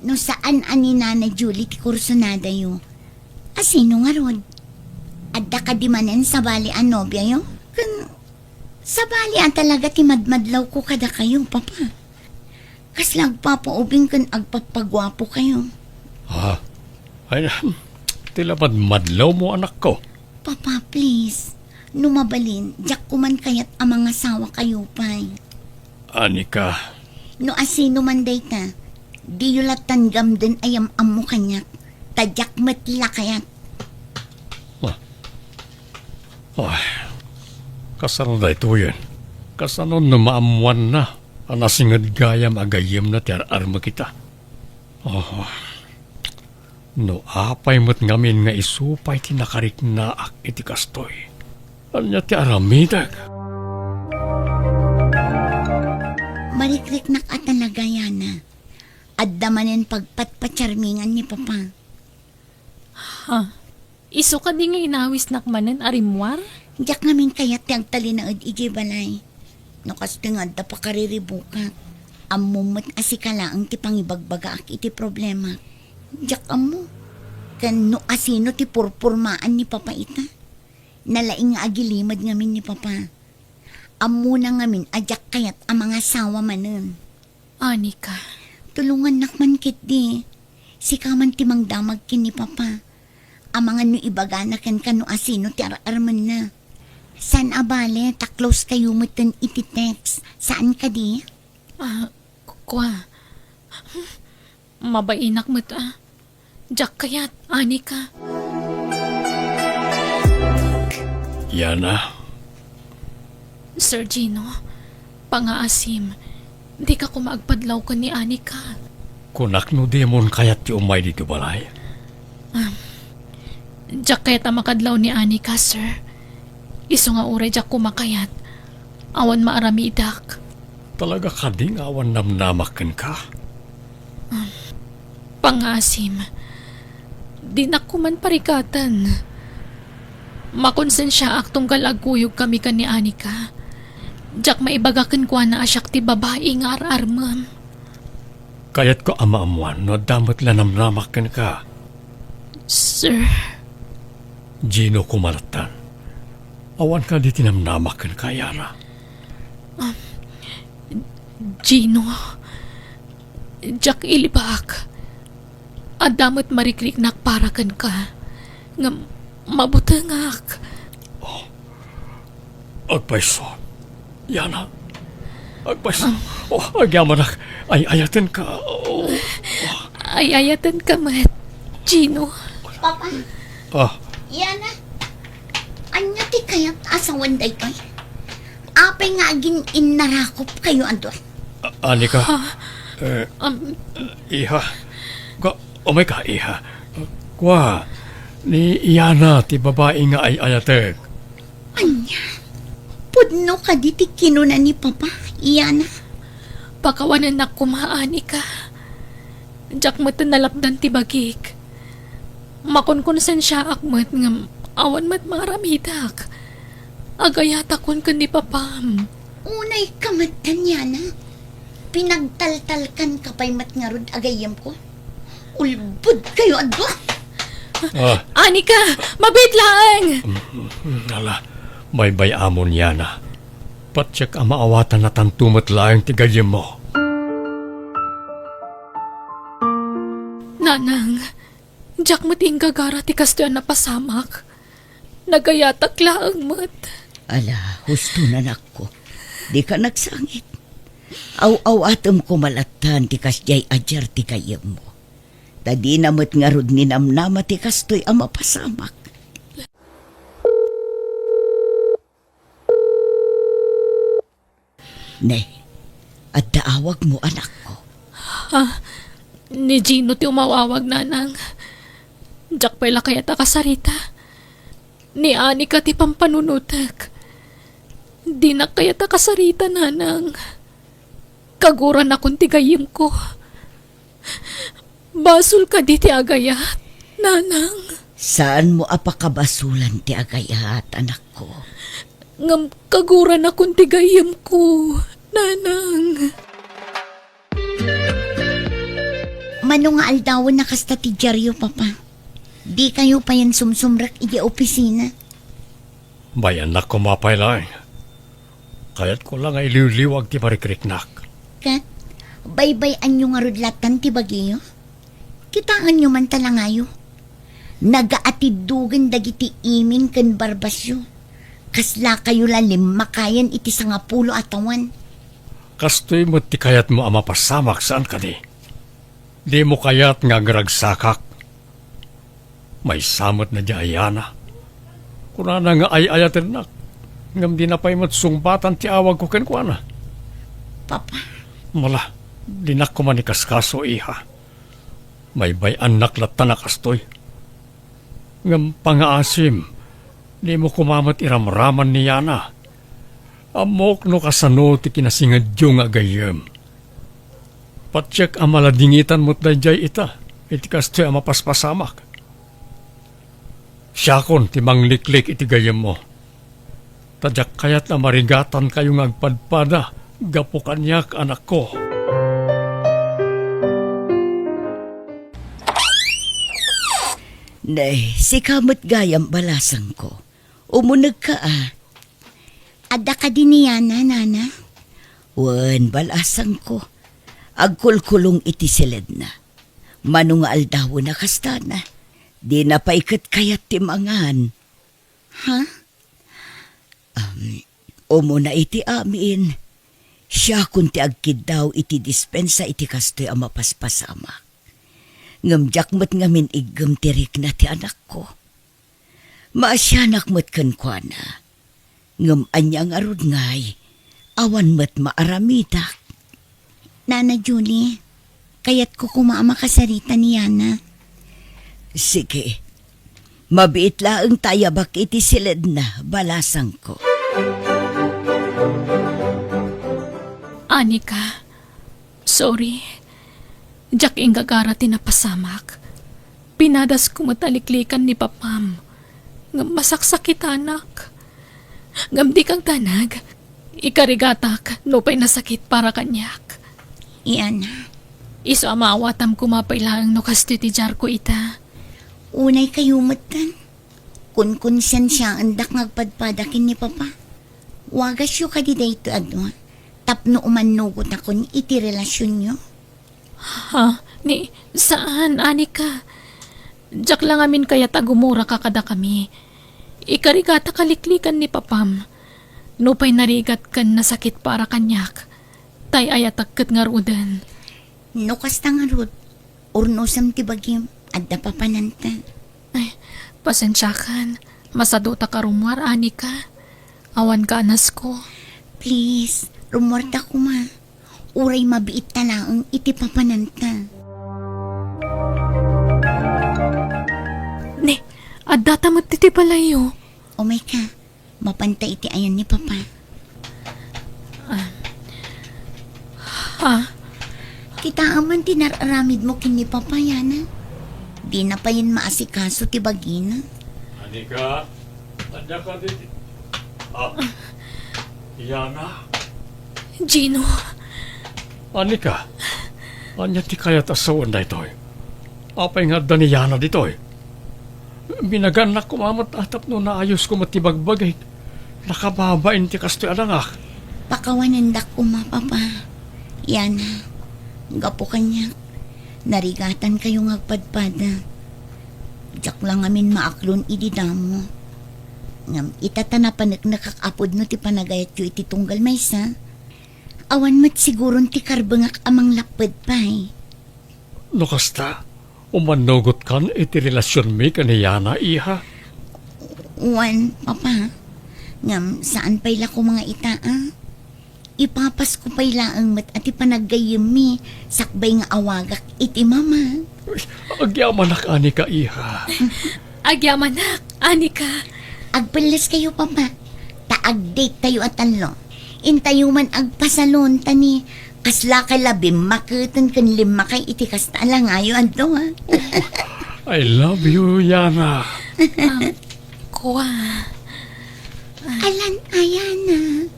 No saan ani Nanay Julie ti kursunada yo? Asino nga rod? Adda ka di manen sa bali an nobya yo? Kan, sa bali an talaga ti madmadlaw ko kada kayo, Papa. Kaslag papaubing kan agpapagwapo kayo. Ha? Ay, tila madlaw mo anak ko. Papa, please. Numabalin, jak kuman kayat ang mga sawa kayo pa'y. Anika, No asino man day ta, di yulat tanggam din ayam amo kanyak. Tadyak matla kayat. ay, kasano da ito yan? Kasano na maamuan na? Anasingad gayam agayam na tiar-arma kita. No apay mo't ngamin nga isupay tinakarik na ak iti kastoy. Anya ti aramidag. Marikrik nak at talaga yana. Adda manen pagpatpatsarmingan ni Papa. Iso ka di nga inawis nakmanen arimwar? Jak namin kayat ti agtali na iji balay. No kasto nga adda pa kariribuka. Amumot asikala ang ti pangibagbaga ak iti problema. Diyak amo. Kano asino ti purpurmaan ni Papa ita. Nalaing nga agilimad ngamin ni Papa. Amo na ngamin adyak kayat ang mga sawa manen. Anika, Tulungan nakman kit di. Sikaman ti mangdamag kin ni Papa. Ang mga no ibaga na kan kano asino ti ararman na. San abale, taklos kayo mutan iti text. Saan ka di? kwa. Mabainak mo ta. Jak kayat, Anika. Yana, Sir Gino, pangaasim, di ka kumagpadlaw ka ni Anika. kunak no demon kayat ti umay dito balay. Jak kayat ang makadlaw ni Anika, sir. Iso nga uray jak kumakayat. Awan maaramidak. Talaga ka ding awan namnamakan ka. Pangaasim, di na kuman parikatan. Makonsensya ak tunggal aguyog kami ka ni Anika. Jak maibagakan kwa na asyak ti babae nga ararman. Kayat ko amaamuan no damat lanamnamakan ka. Sir, Gino kumalatan. Awan ka di tinamnamakan ka, Yana. Gino, jak ilibak. Adamot marikrik nakparakan ka. Nga mabutangak. Agpaiso. Yana. Agpaiso. Agyaman ak. Ay ayatan ka. Ay ayatan ka mat, Gino. Papa, Yana. Anya ti kayat asawan day koy. Apay nga agin inarakop kayo ando. Anika. Iha. Umay ka, iha. Kwa. Ni Yana ti babae nga ay ayatek. Anya. Pudno ka di ti kinuna ni Papa, Yana. Pakawanan na kumaani ka. Jak mo nalapdan ti bagik. Makonkonsensya akmat nga awan mat maramidak. Agayata kon kan di papam. Unay kamatan, Yana. Pinagtaltalkan ka pa'y matngarod agayam ko. Ulbud kayo ado. Anika, mabitlaang! Nala, may bayamon Yana. Patsyak ang maawatan na tantumat laang tigayim mo. Nanang, jak mo ting gagara ti kastuan na pasamak. Nagayatak laang mat. Ala, husto na nako. Di ka nagsangit. Aw-aw atom kumalatan ti kasjay ajar ti kayem mo. Tadi namot nga rod ni namnama ti kastoy ang mapasamak. Ne, at daawag mo anak ko. Ni Gino ti umawawag nanang. Jak pala kaya ta kasarita. Ni Anika ti pampanunutek. Di na kaya ta kasarita nanang. Kaguran akong tigayim ko. Basol ka di ti agayat, nanang. Saan mo apakabasulan ti agayat, anak ko? Ngam kaguran akong tigayim ko, nanang. Mano nga aldawon na kasta ti dyaryo, Papa. Di kayo pa yan sumsumrak iti opisina. Bayan na kumapay lang. Kaya't ko lang ay liwliwag ti parikriknak. Kat, baybay-an nyo nga rudlatan ti bagiyo. Kitaan nyo man talangayo. Nagaatidugan dagiti imin ken barbasyo. Kasla kayo lalim makayan iti 10 atawan. Kastoy mo ti kayat mo ama pasamak saan ka di. Di mo kayat nga gragsakak. May samot na di ayana. Kunana nga ay ayatin nak. Ngam di na pa'y matsumbatan ti awag ko kenkwana. Papa, Mala, di na ko manikaskaso iha. May bayan naklatan na kastoy. Ngam pangaasim, di mo kumamat iramraman ni Yana. Amok no kasano ti kinasingadyo nga gayem. Patsyak ang maladingitan mo't dayjay ita, iti kastoy ang mapaspasamak. Siyakon ti mangliklik iti gayem mo. Tadyak kayat na marigatan kayo ngagpadpada, gapo kanyak anak ko. Nay, si kamot gayam balasang ko. Umunag ka Adda ka din niya nana. Wan, balasang ko. Agkulkulong iti silid na. Manong aldaw na kastana. Di na paikat kayat timangan. Ha? Umuna iti amin. Siya kunti agkid daw iti dispensa iti kastoy ang mapaspasama. Ngamjak mat ngamin igam tirik na ti anak ko. Maasyanak mat kankwana. Ngam anyang arud ngay. Awan mat maaramidak. Nana Julie, kayat ko kumaama kasarita ni Yana. Sige. Mabiit laang tayabak iti silid na balasang ko. Anika, sorry. Jack ingagara tinapasamak. Pinadas ko mataliklikan ni Papam. Ngam masaksakit anak. Ngam di kang tanag. Ikarigatak, nupay nasakit para kanyak. Yana, Iso amawatam kumapailang no kastitijar ko ita. unay kayo matan. Kun siya andak ngagpadpadakin ni Papa. Wagas yu ka di dayto adwa. Tapno umanugot ako ni iti relasyon nyo. Ha? Ni, saan, Anika? Jack lang amin kaya tagumura kakada kami. Ikarigata kaliklikan ni Papam. Nupay narigat kan nasakit para kanyak. Tay ayatagkat nga rudan. No kasta nga rod. Urnosam ti bagim. Adda papananta. Ay, pasensyakan. Masaduta ka rumwar, Anika. Awan ka anas ko. Please, rumorta ko ma. Uray mabiit talaang iti papananta. Ni, adata mo titi palayo. O may ka, mapanta iti ayan ni Papa. Ha? Kita aman tinararamid mo kin ni Papa, Yana. Di na pa yun maasikaso ti bagina. Anika, tanda ka din. Yana. Gino, Anika, anya ti kayat asawan na ito. Apay nga da ni Yana dito. Binaganak ko mamat atap no naayos ko matibagbagay. Nakababain ti kastoy alangak. Pakawanandak ko ma, Papa. Yana, gapo kanya. Narigatan kayo ngagpadpada. Diyak lang amin maaklon ididamo. Ngam itatanapanak nakakapod no ti panagayat yu iti tunggal maysa. Awan mat siguron ti karbangak amang lapad pa eh. No kasta, umanogot kan iti relasyon mi kaniyana iha. Wan, Papa. Ngam saan pa'y ko mga ita Ipapas ko pa'y laang mat at ipanaggayim mi. Sakbay nga awagak iti mama. Agyamanak Anika iha. agyamanak, Anika. Agpalas kayo, Papa. Taag-date tayo at tanlo. Intayo man agpasalon tani. Kasla ka labim makutan kan lima kay iti kasta alangayo adto I love you, Yana. Kuwa. Alan ayana.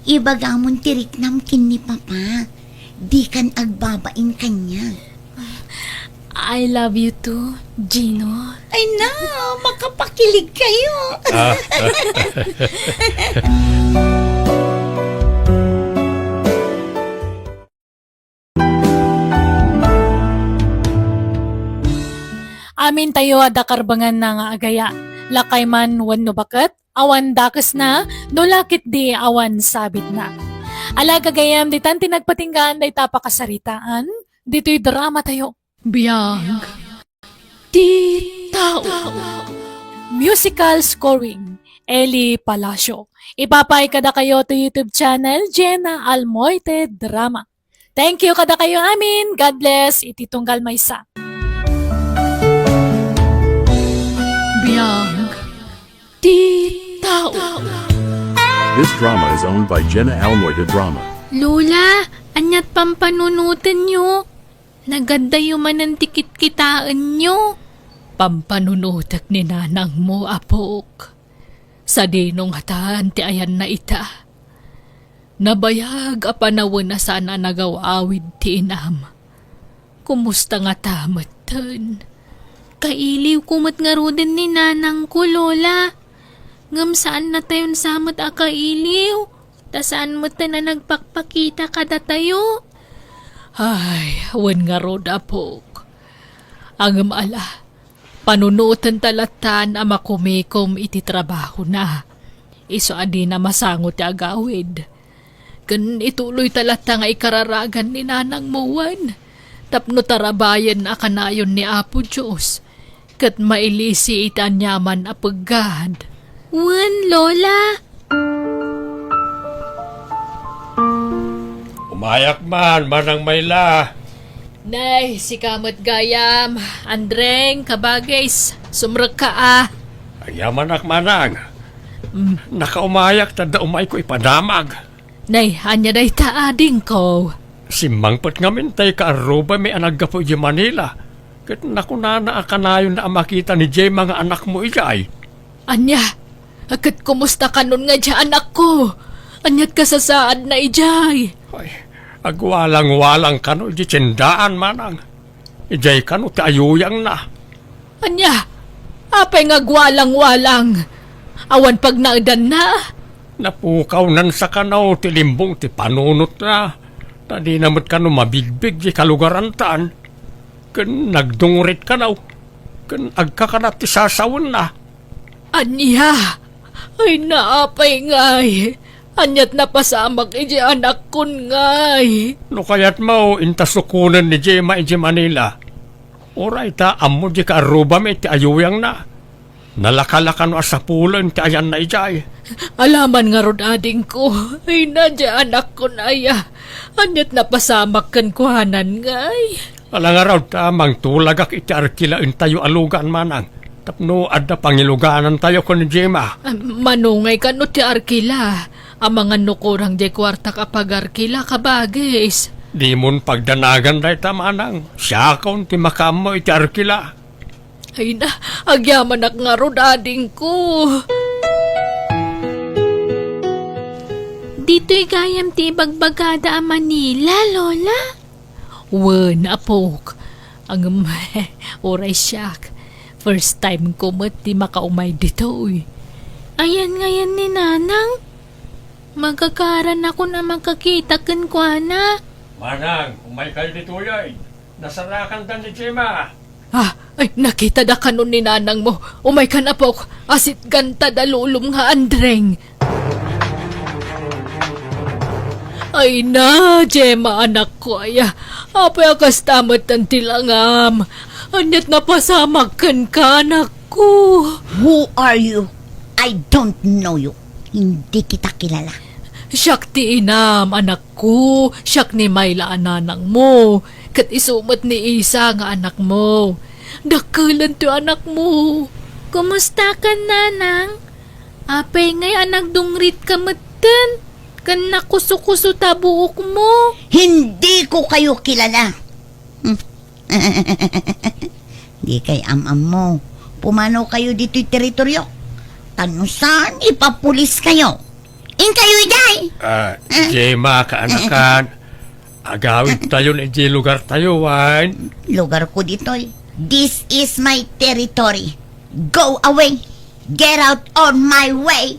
Ibagamon tirik namkin ni Papa. Di kan agbabain kanya. I love you too, Gino. Ay na, makapakilig kayo. Amin tayo ada karbangan na nga agaya. Lakay man wano bakat, awan dakas na, no lakit di awan sabit na. Ala kagayam, di tan tinagpatinggan, day tapakasaritaan, dito'y drama tayo. Biyag. Di tao. Musical scoring, Eli Palacio. Ipapay kada kayo to YouTube channel, Jenna Almoite Drama. Thank you kada kayo amin. God bless. Ititunggal maysa. Biyag. Di tao. This drama is owned by Jenna Almoita Drama. Lola, anyat pampanunutan nyo. Naganda yung man ang tikit-kitaan nyo. Pampanunutak ni nanang mo, apok. Sa dinong hataan ti ayan na ita. Nabayag apanawan na sana nagawawid ti inam. Kumusta nga tamatan? Kailiw kumot nga rodin ni nanang ko, Lola. Ngam saan na tayon samot a kailiw? Ta saan mo ta na nagpakpakita kada tayo? Ay, wan nga rod apok. Ang ala, panunutan talatan ama kumikom iti trabaho na. Iso adi na masangot ti agawid. Kan ituloy talata nga ikararagan ni nanang muwan. Tapno tarabayan na kanayon ni Apo Diyos. Kat mailisi itanyaman apagad. Wan, Lola. Umayak man, manang Mayla. Nay, si Kamot Gayam, Andreng, Kabagays, sumrag ka ah. Ayaman ak manang. Nakaumayak, tada umay ko ipadamag. Nay, anya day taading ko. Si Mangpot ngamin tay kaaruba may anak po di Manila. Kat nakunana akanayon na makita ni Jay mga anak mo ijay. Anya, agad kumusta ka nun nga dyan anak ko? Anyat ka sa saad na ijay. Ay, agwalang-walang kano di tindaan manang. Ijay kano ti ayuyang na. Anya, apay nga gwalang-walang. Awan pag naadan na. Napukaw nan sa kanaw ti limbong ti panunot na. Tadi namot kano mabigbig di kalugarantan. Kan nagdungurit kanaw. Kan agkakanat ti sasawon na. Anya, ay naapay ngay. Anyat napasamak iji anak kun ngay. No kayat mo intasukunan ni Jema iji Manila. Oray ta amo di kaaruba may ti ayuyang na. Nalakalakan wa sa pulan ti ayan na ijay. Alaman nga rod ading ko. Ay nadya anak kun aya. Anyat napasamak kan kuhanan ngay. Alang araw tamang tulagak iti arkilain tayo alugan manang. Tapno adda pangiluganan tayo ko ni Jema. Manungay ka no ti arkila. Ang mga nukurang di kwarta kapag arkila kabagis. Di mon pagdanagan day tamanang. Siya kaun ti makamo iti arkila. Ay na, agyaman ak nga rod ading ko. Dito'y gayam ti bagbagada a Manila, Lola. Wan, apok. Ang oray siyak. First time ko ti makaumay dito, uy. Ayan ngayon ni Nanang. Magkakaran ako na makakita kan kwa na. Manang, umay kayo dito yay. Nasarakan dan ni Jema. Ah, ay nakita da kanon ni Nanang mo. Umay ka na po. Asit ganta da lulong nga Andreng. Ay na, Jema anak ko aya. Apay akas tamat ang tilangam. Anyat napasamag kan ka anak ko. Who are you? I don't know you. Hindi kita kilala. Siyak ti inam, anak ko. Siyak ni Mayla ananang mo. Kat isumat ni Isa nga anak mo. Dakalan to anak mo. Kumusta ka, Nanang? Apay ngay anak dungrit ka matan. Kan nakuso-kuso tabuok mo. Hindi ko kayo kilala. Di kay am-am mo. Pumanaw kayo dito'y teritoryo. Tanusan, ipapulis kayo. In kayo, Iday! Jema kaanakan. Agawid tayo na iji lugar tayo, wan. Lugar ko dito'y. This is my territory. Go away. Get out on my way.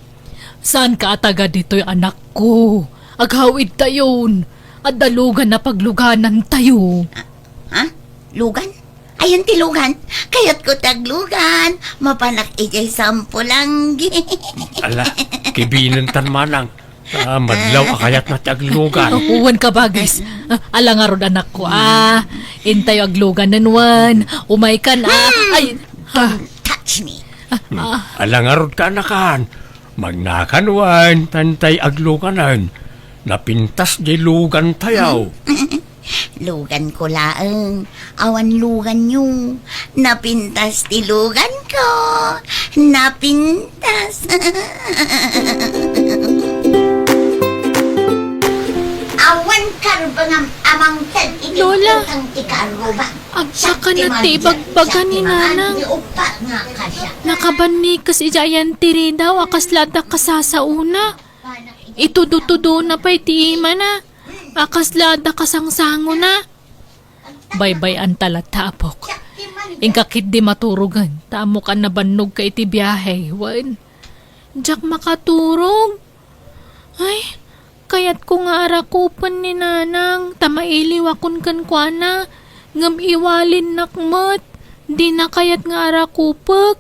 Saan ka ataga dito'y anak ko? Aghawid tayon. At dalugan na pagluganan tayo. Ha? Lugan? Ayan ti lugan. Kayat ko taglugan. Mapanak ijay sampulang. Ala, kibinan tan manang. Madlaw akayat na taglugan. Uwan ka bagis. Ala nga ron anak ko Intay aglugan nanwan. Umay ka na. Ay, Touch me. Alangarod ka anakan. Magnakanwan, tantay agluganan. Napintas di lugan tayaw. Lugan ko laeng. Awan lugan nyo. Napintas ti lugan ko. Napintas. Awan karbangam amang tad Lola. ang tikaruba. Agsaka na ti bagbaga ni Nanang. Upat nga kasya. Nakabani kas ijayan tiri daw akas lada kasasauna. Itudutudo na pa'y tiima na. Akas lada kasangsango na. Baybay ang talatapok. Ingkakit di maturugan. Tamo ka nabannog ka iti biyahe. Wan. Jak makaturog. Ay, kayat ko nga arakupan ni nanang. Tamailiwakon kan kwa na. Ngam iwalin nakmat. Di na kayat nga arakupak.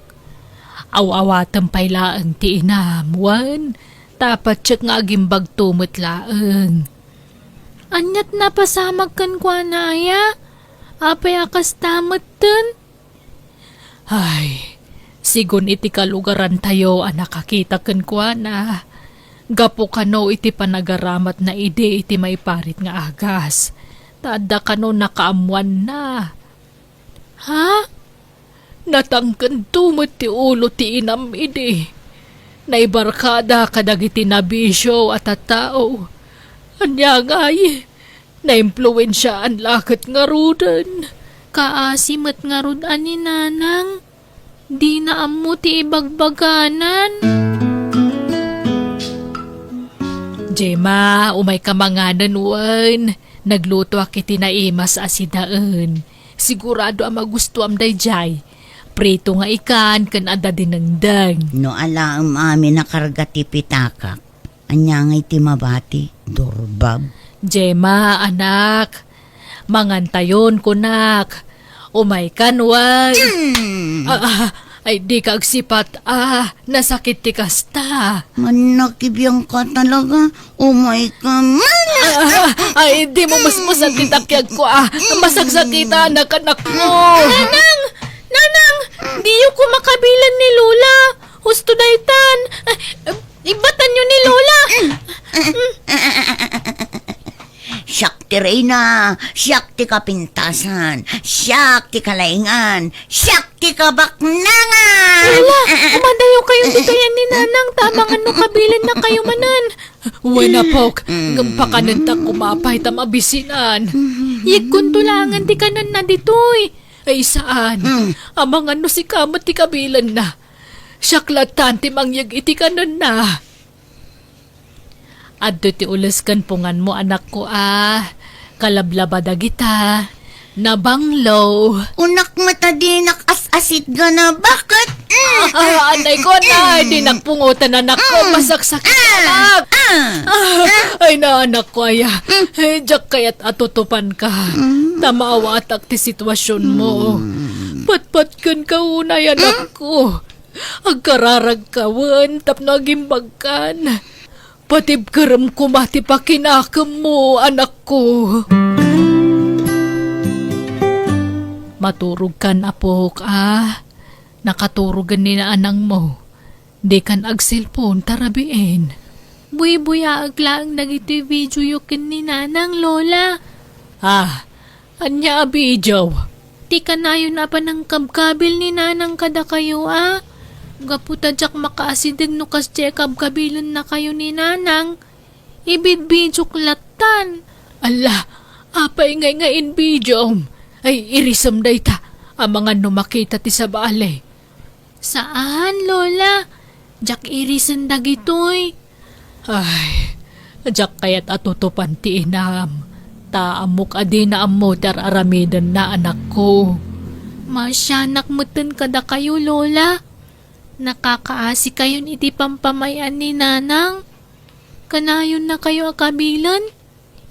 Aw-awatan pay laang ti inam. Wan. Tapat siya nga agimbag tumot laang. Anyat na pasamag kan kwa na aya. Apay akas tamat dun. Ay, sigun iti kalugaran tayo nakakita kan kwa na. Gapo kano iti panagaramat na ide iti may parit nga agas. Tada kano nakaamuan na. Ha? Natangkan tumot ti ulo ti inam ide. Naibarkada kadag iti nabisyo at tao. Anya ngay, na-impluensya ang lakat nga rudan. Kaasimat nga rudan ni nanang. Di na amo ti ibagbaganan. Jema, umay ka manganan wan. Nagluto akiti na imas asidaan. Sigurado ang magustuam dayjay. Prito nga ikan kan ada dinengdeng. No ala ang mami nakarga ti pitakak. Anya nga iti mabati, Dorbab. Jema, anak. Mangantayon ko, nak. Umay kanwan. Ay, di ka agsipat. Nasakit ti kasta. Manakibiyang ka talaga. Umay ka man. Ay, di mo mas masakitakyag ko. Masagsakita, anak-anak mo. Nanang! Di ko makabilan ni Lola. Husto daytan. Ibatan nyo ni Lola. Siyak ti Reyna, siyak ti kapintasan, siyak ti kalaingan, siyak ti kabaknangan. Lola, umadayo kayo dito yan ni Nanang. Tamang ano kabilan na kayo manan. Wala pok, ngampakanan ta kumapay ta mabisinan. Yigkun tulangan ti kanan na ditoy. Ay saan? Amang ano si kamat ti kabilan na. Siyaklatan ti mangyag iti kanan na. Adto ti ulas kan pungan mo anak ko Kalablabada kita. Nabanglo. Unak mata dinak as-asit ka na. Bakit? Anay ko na. Di nakpungutan anak ko. Masaksakit anak. Ay na anak ko aya. Diyak kaya't atutupan ka. Tamaawa atak ti sitwasyon mo. Patpatkan ka unay anak ko. Agkararag kawan. Tapnagimbag kan. Patib karam kumati pa kinakam mo, anak ko. Maturog kan apok, Nakaturugan ni na anang mo. Di kan agsilpon tarabiin. Buy-buya aglaang nagiti video yukin ni nanang Lola. Anya video? Di ka na yun pa ng kabkabil ni nanang kada kayo, Gaputa jak makaasidig no kas check-up kabilan na kayo ni nanang. Ibid-bidyok latan. Ala, apay ngay-ngayin bidyom. Ay, irisam day ta. Ang mga numakita ti sa baale. Saan, Lola? Jak irisan dagitoy. Ay, jak kaya't atutupan ti inam. Taamok adi na amo tar aramidan na anak ko. Masyanak mutin kada kayo, Lola. Nakakaasi kayon iti pampamayan ni nanang. Kanayon na kayo akabilan.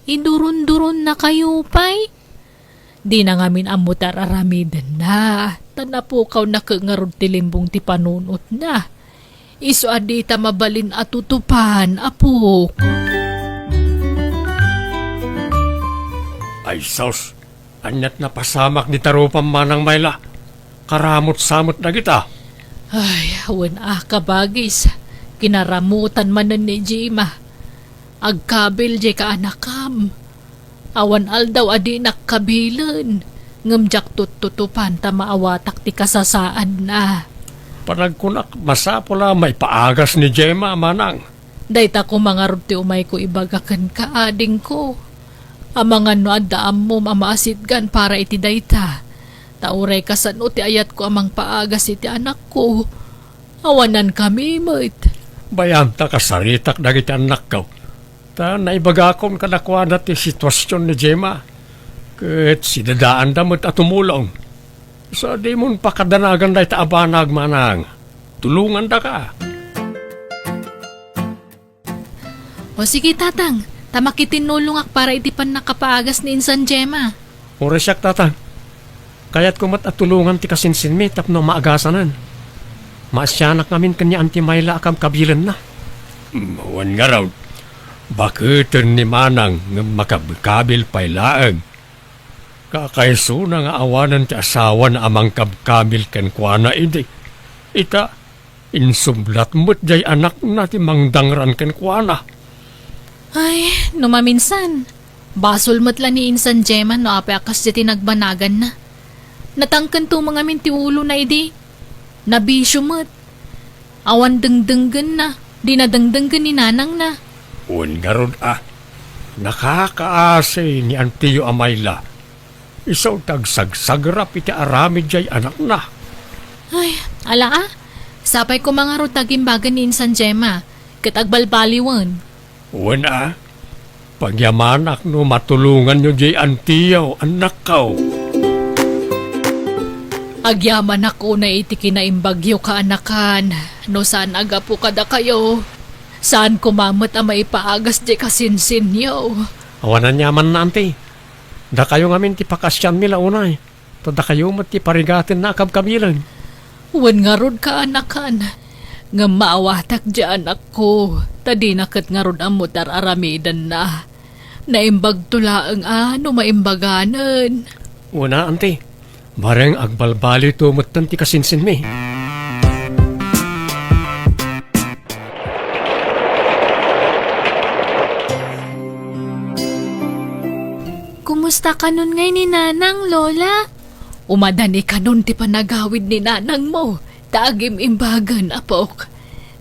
Idurun-durun na kayo pay. Di na ngamin amutar aramidan na. Tanapukaw na kangarod tilimbong ti panunot na. Iso adi ta mabalin at tutupan, apok. Ay sos, anyat na pasamak ni tarupang manang mayla. Karamot-samot na kita. Ay, awan kabagis. Kinaramutan man ni Jima. Agkabil di ka anakam. Awan aldaw adi nakkabilan. Ngamjak tututupan ta maawatak ti kasasaan na. Panagkunak, masapula may paagas ni Gemma, manang. Dayta ko mga ti umay ko ibagakan ka ading ko. Amangan no addaam mo mamaasidgan para iti dayta. Tauray kasano ti ayat ko amang paagas iti anak ko. Awanan kami, mait. Bayam ta kasaritak dagiti anak ko. Ta naibagakon kanakwana ti sitwasyon ni Gemma. Ket sidadaan damot at tumulong. Sa di mon pakadanagan day taabanag manang. Tulungan da ka. O sige tatang, tamakitinulong ak para itipan nakapaagas ni Insan Gemma. Oresyak tatang. Kaya't kumat at tulungan ti kasinsin mi tapno maagasanan. Maasyanak namin kanya anti Mayla akam kabilan na. Mawan nga raw. Bakit ni manang nga makabkabil pailaang? Kakaiso na nga awanan ti asawa na amang kabkabil ken kuana idi. Ita, insublat mo't jay anak na ti mangdangran ken kuana. Ay, numaminsan. Basol matla ni Insan Gemma no apeakas di tinagbanagan na. Natangkan to mga mintiulo na idi. Nabisyo mo't. Awan dengdenggan na. Di na dengdenggan ni nanang na. Un garod nakakaasay ni Antiyo Amayla. Isaw tagsagsagrap iti aramid jay anak na. Ay, ala sapay ko mga rutagimbagan ni Insan Gemma. Katagbalbaliwan. Un pagyamanak no matulungan nyo jay Antiyo, anak kao. Agyaman ako na iti kinaimbagyo ka anakan. No saan agapo kada kayo? Saan kumamot ang maipaagas di kasinsinyo? Awanan yaman na anti. Da kayo ngamin ti pakasyan mila unay. To da kayo mat ti parigatin na kabkabilan. Wan nga rod ka anakan. Nga maawatak di anak ko. Tadi nakat nga rod ang mutar aramidan na. Naimbag tulaang ano maimbaganan. Una anti. Bareng agbalbali to matan ti kasinsin mi. Kumusta ka nun ngay ni nanang, Lola? Umadani ka nun ti panagawid ni nanang mo. Tagim imbagan, apok.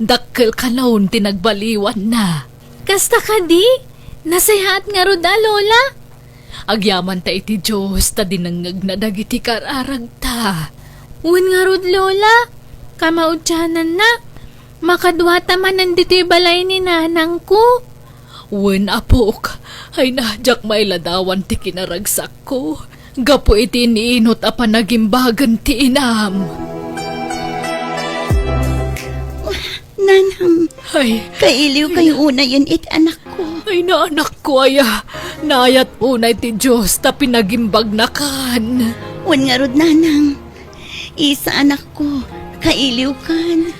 Dakkel ka nun tinagbaliwan na. Kasta ka di? Nasayaat nga roda, Lola? Agyaman ta iti Diyos, ta dinangag na dagiti kararag ta. Uwan nga rod, Lola. Kamaudyanan na. Makadwata man nandito balay ni nanang ko. Uwan, apok. Ay nadyak mailadawan ti kinaragsak ko. Gapo iti niinot a panagimbagan ti inam. Nanang, Ay, kailiw kayo una yun anak ko. ay naanak ko aya. Naayat unay ti Diyos ta pinagimbag na kan. Wan nga rod, nanang. Isa anak ko, kailiw kan.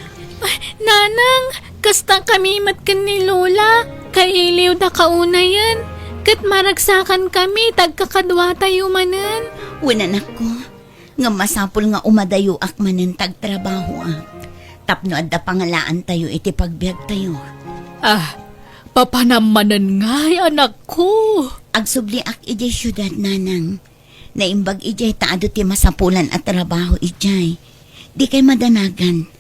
Ay, nanang, kasta kami matkan ni Lola. Kailiw da kauna yan. Kat maragsakan kami, tagkakadwa tayo manan. Wan anak ko, nga masapul nga umadayo ak manen tagtrabaho Tapno adda pangalaan tayo iti pagbiag tayo. Ah, papanamanan nga'y anak ko. Agsubli ak ijay syudad, nanang. Naimbag ijay taado ti masapulan at trabaho ijay. Di kay madanagan.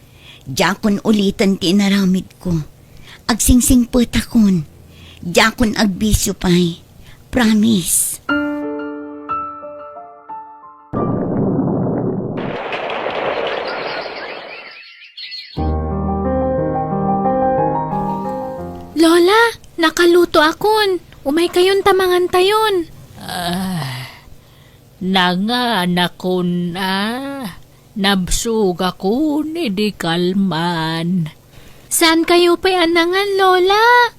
Jakon ulitan ti inaramid ko. Agsingsing putakon. Jakon agbisyo pay. Promise. Lola, nakaluto akon. Umay kayon tamangan tayon. Nanganak ko na. Nabsug ako ni di kalman. Saan kayo pa'y anangan, Lola?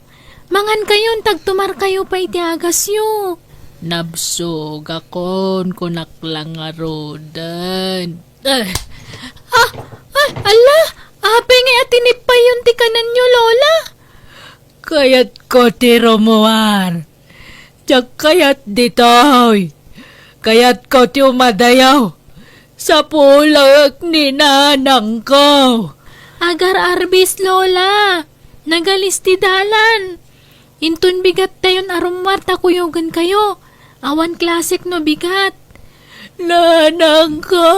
Mangan kayon, tagtumar kayo pa'y tiagasyo. Nabsug akon kunaklang arodan. Ala, ape nga atinip pa yun ti kanan nyo, Lola. Kayat ko ti Romuan. Tiyak kayat ditoy. Kayat ko ti umadayaw. Sa pulag ni nanang ko. Agar arbis, Lola. Nagalisti dalan. Intun bigat tayon arumwar takuyugan kayo. Awan klasik no bigat. Nanang ko.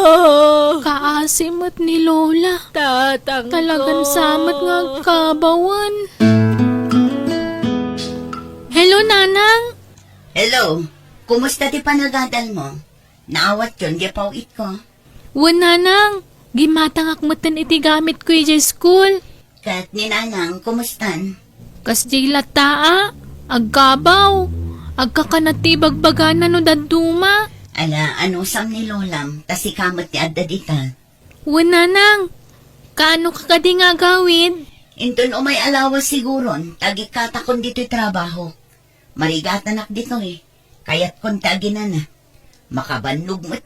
Kaasimot ni Lola. Tatang talagang samat nga kabawan. Hello, Nanang. Hello. Kumusta ti panagadal mo? Naawat yun, gipawit ko. Wan, Nanang. Gimatang akmatan iti gamit ko iti school. Kat ni nanang, kumustan? Kas di lataa. Agkabaw. Agkakanati bagbagana no daduma. Ala, ano sam ni Lolam, tas ikamat ti adda dita. Wala nang. Kaano ka kadi nga gawin? Inton umay alawas siguron, tagi katakon dito'y trabaho. Marigatanak dito kayat kon tagina na. Makabanlog mo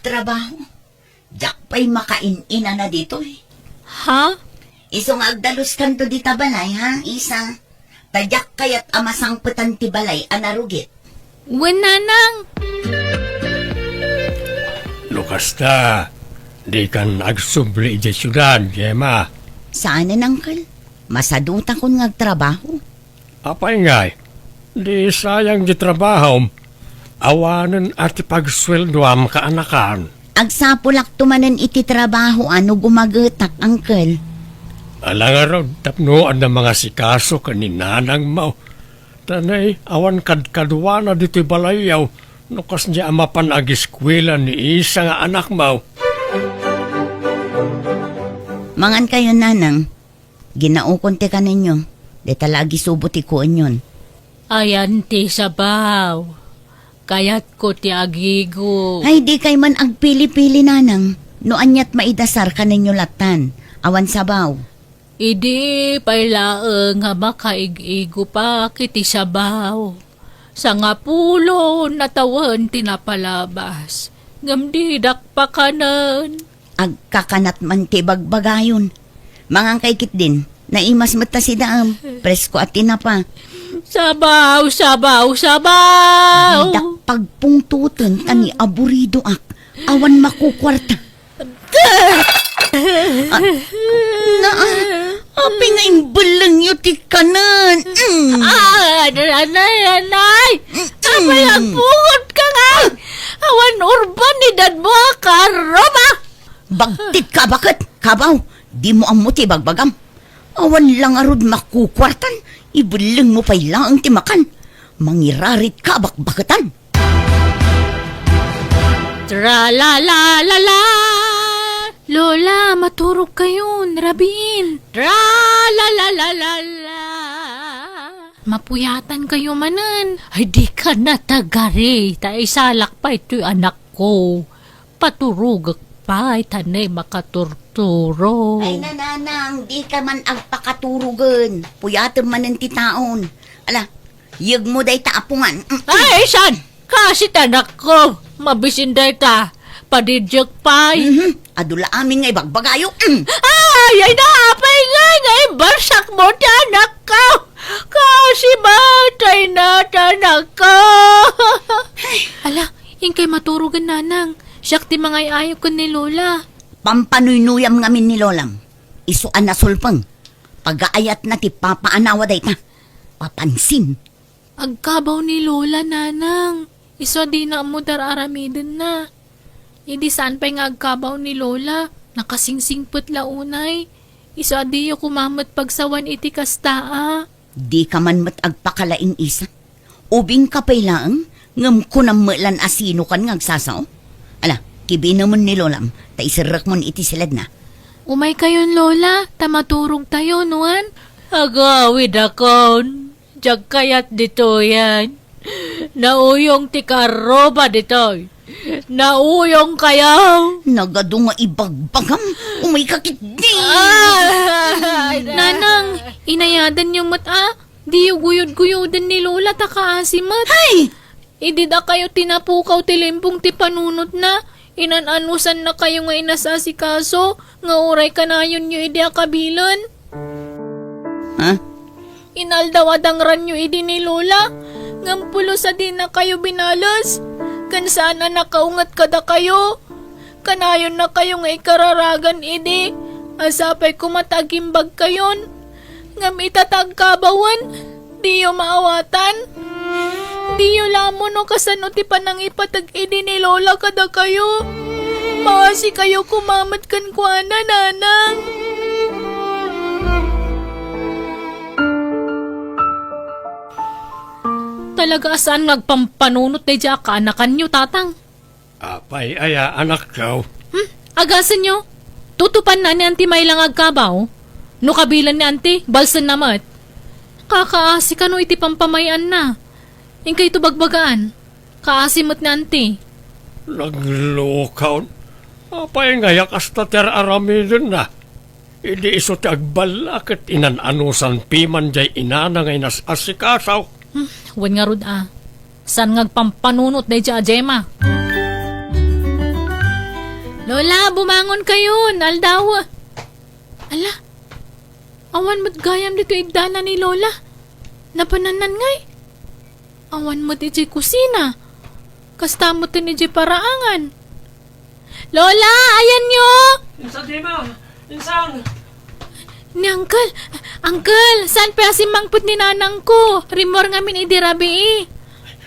trabaho. Jak pa'y makain-ina na dito Ha? Isong agdalos kanto di tabalay, ha, isa. Tadyak kayat amasang petan ti balay, anarugit. Wala nang. Lukas ta, di kan agsubli di syudad, Gemma. Saan na, Uncle? Masaduta ko ngagtrabaho. Apay ngay, di sayang di trabaho. Awanan at ipagsweldoam kaanakan. Agsapulak tumanan iti trabaho ano gumagatak, Uncle. Alang araw, tapnoan ng mga sikaso kaninanang mau. Tanay, awan kadkadwa na dito'y balayaw. Nukas niya amapan agiskwela ni isa nga anak mau. Mangan kayo, Nanang. Ginaukon ti ka ninyo. Di talagi subuti ko yon. Ayan ti sabaw. Kayat ko ti agigo. Ay, di kay man agpili-pili, Nanang. No anyat maidasar ka ninyo latan. Awan sabaw. Idi pailaeng nga makaig-igo pa kiti sabaw. Sa nga pulo natawan tinapalabas. Ngamdidak pa kanan. Agkakanat man ti bagbagayon. Mangang kay kit din. Naimas mata si daam. Presko at tinapa. Sabaw, sabaw, sabaw. Dakpagpungtutan tani aburido ak. Awan makukwarta. Api nga imbalang yu ti kanan. Nanay. Abay ang bungot ka nga. Awan urban ni dadmo ka, Roma. Bagtit ka bakit? Kabaw, di mo amuti bagbagam. Awan lang arod makukwartan. Ibalang mo pa'y lang ti makan. Mangirarit ka bakbakatan. Tra-la-la-la-la. Lola, maturog kayon, Rabin. Tra-la-la-la-la-la. Mapuyatan kayo manan. Ay, di ka na tagari. Ta isalak pa ito'y anak ko. Paturugak pa, tanay makaturturo. Ay nananang, di ka man agpakaturugan. Puyatan man ang titaon. Ala, yag mo day taapungan. Ay, san? Kasi tanak ko. Mabisin day ta. Padidyak pa. Adula amin ngay bagbagayo. Ay, ay naapay ngay barsak mo tanak ko. Kasi matay na tanak ko. Ala, yung kay maturugan nanang. Siyak ti mga ayaw ko ni Lola. Pampanuyuyam ngamin ni Lolam. Isuan na sulpang. Pag-aayat na ti papaanawa day ta. Papansin. Agkabaw ni Lola, nanang. Iso di na mo dararamidin na. Hindi saan pa nga agkabaw ni Lola. Nakasingsingput launay. Iso di yo kumamat pagsawan iti kastaa. Di ka man mat agpakalaing isa. Ubing ka pa'y lang. Ngam ko na melan asino kan ngagsasaw. Ala, kibi naman ni Lolam. Ta isirak mo iti silad na. Umay kayon, Lola. Tamaturong tayo, nuan. Agawid akon. Diyak kayat dito yan. Nauyong ti karoba dito. Nauyong kayaw. Nagado nga ibagbagam. Umay kakit di. Nanang, inayadan yung mata. Di yung guyod-guyodan ni Lola takaasimat. Ay! Idi da kayo tinapukaw tilimpong ti panunot na. Inananusan na kayo nga inasasikaso. Nga uray kanayon nyo idi akabilan. Ha? Inaldawadang ranyo idi ni Lola. Ngampulo sa din na kayo binalas. Kan sana nakaungat kada kayo. Kanayon na kayo nga ikararagan idi. Asapay kumatagimbag kayon. Ngam itatag kabawan. Di yo maawatan. Di yo lamon o kasano ti panang ipatag idi ni Lola kada kayo. Maasi kayo kumamat kan kuana, nanang. Talaga saan nagpampanunot na dya kaanakan nyo, tatang? Apay aya anak ko. Agasan nyo? Tutupan na ni Auntie may lang agkabaw? No kabilan ni Auntie, balsan namat. Kakaasi ka no iti pampamayan na. Yung kayo bagbagaan. Kaasimat ni Auntie. Naglukaw. Apay ngayak hasta ter aramidon na. Hindi iso ti agbalak at inananusan piman jay inana ngay nas asikasaw. Wan nga rod San ngagpampanunot day dya, Gemma? Lola, bumangon kayo. Aldaw. Ala, awan mo't gayam dito igdana ni Lola. Napananan ngay. Awan mo't iti kusina. Kasta mo't ni iti paraangan. Lola, ayan nyo! Insan, Gemma! Insan! Ni Uncle! Uncle! Saan pa si mangput ni nanang ko? Rimor nga min idirabi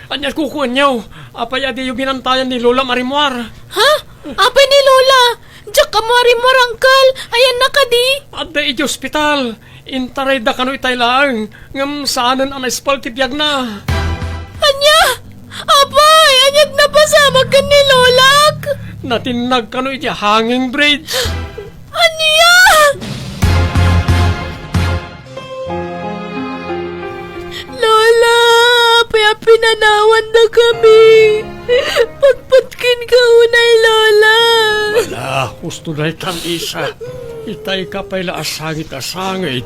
Anyas kukuhan niyo. Apay adi yung binantayan ni Lola Marimar. Ha? Apay ni Lola? Diyak ka mo rimor, Uncle! Ayan na ka di! Adda iti ospital. Intaray da kano itay lang. Ngam saanan ang espal ti biyag na. Anya! Apay! Anyag na pasamag ka ni Lolak! Natinag kano iti hanging bridge. Anya! Lola! Paya pinanawan na kami! Pagpatkin ka unay, Lola! Wala, gusto na itang isa. Itay ka pa'y laasangit-asangit.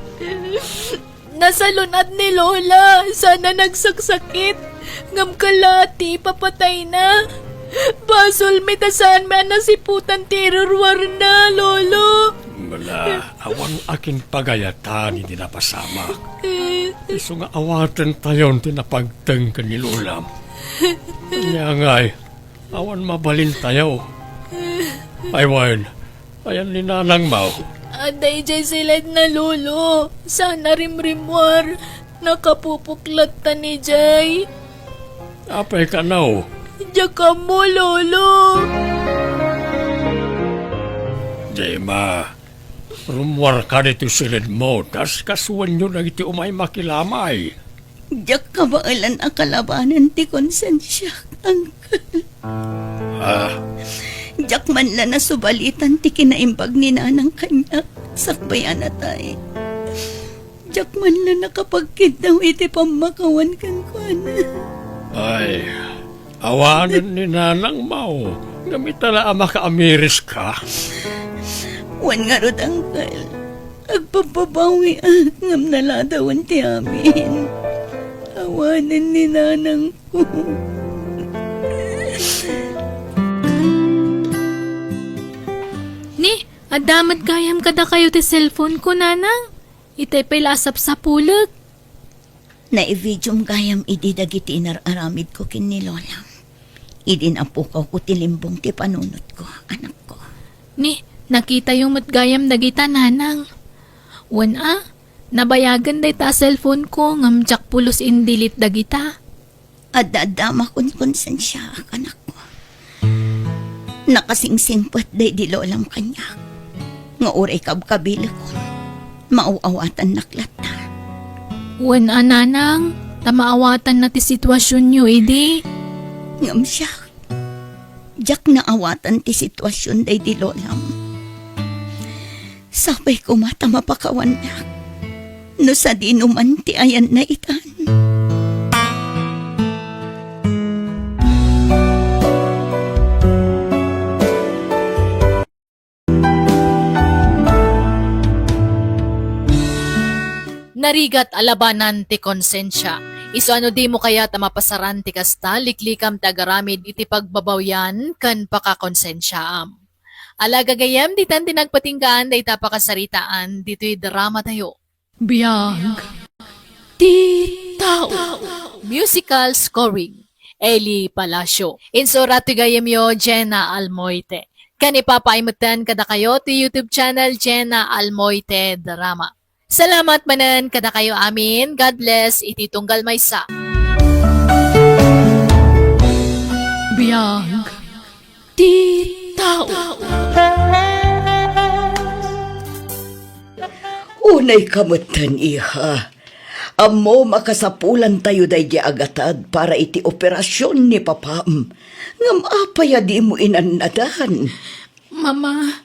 Nasa lunad ni Lola. Sana nagsaksakit. Ngam kalati, papatay na. Basol, mitasaan man nasiputan terorwar na, Lolo. Wala, awan akin pagayatan hindi napasamak. Iso nga awatan tayon tinapagteng ka ni Lola. Kanya nga'y, awan mabalin tayo. Aywan, ayan ni Nanang Mau. Aday jay silad na, Lolo. Sana rimrimwar. Nakapupuklat ta ni Jay. Apay ka na Diyak ka mo, Lolo. Gemma, rumwar ka dito silid mo, tas kasuwan nyo na iti umay makilamay. Diyak ka ba alan ang kalabanan ti konsensya, Uncle? Diyak man lang na subalitan ti kinaimbag ni nanang kanya. Sakbayan na tayo. Diyak man lang nakapagkid daw iti pamakawan kang kuana. Ay, awanan ni Nanang Mau. Gamitala makaamiris ka. Wan nga rod, Uncle. Agpapabawi ngam naladawan ti amin. Awanan ni nanang ko. Ni, adamat gayam kada kayo ti cellphone ko, Nanang. Itay pa'y lasap sa pulag. Naividyom gayam idi dagiti inararamid ko kin ni Lola. Idin apukaw ko tilimbong ti panunot ko, anak ko. Ni, nakita yung matgayam dagita, Nanang. Nabayagan day ta cellphone ko ngam jak pulos indilit dagita. Adadama kon konsensya, anak ko. Nakasingsingpat day di Lolam kanya. Nga oray kabkabila ko. Mauawatan naklata. Nanang, tamaawatan na ti sitwasyon nyo, idi. Ngam siya. Jak naawatan ti sitwasyon day di Lolam. Sabay ko mata mapakawan na. No sa dinuman ti ayan na itan. Narigat alabanan ti konsensya. Iso ano di mo kaya tamapasaran ti kasta, liklikam tagaramid iti pagbabawyan kan pakakonsensyaam. Alagagayam di tan tinagpatinggaan day tapakasaritaan dito'y drama tayo. Biyag ti tao. Musical scoring. Eli Palacio. Insura ti gayamyo Jenna Almoite. Kanipapaimutan kada kayo ti YouTube channel Jenna Almoite Drama. Salamat manan kada kayo amin. God bless. Iti tunggal maysa. Biyag ti tao. Unay kamutan, iha. Amo makasapulan tayo day di agatad para iti operasyon ni papam. Ngam apaya di mo inanadahan. Mama,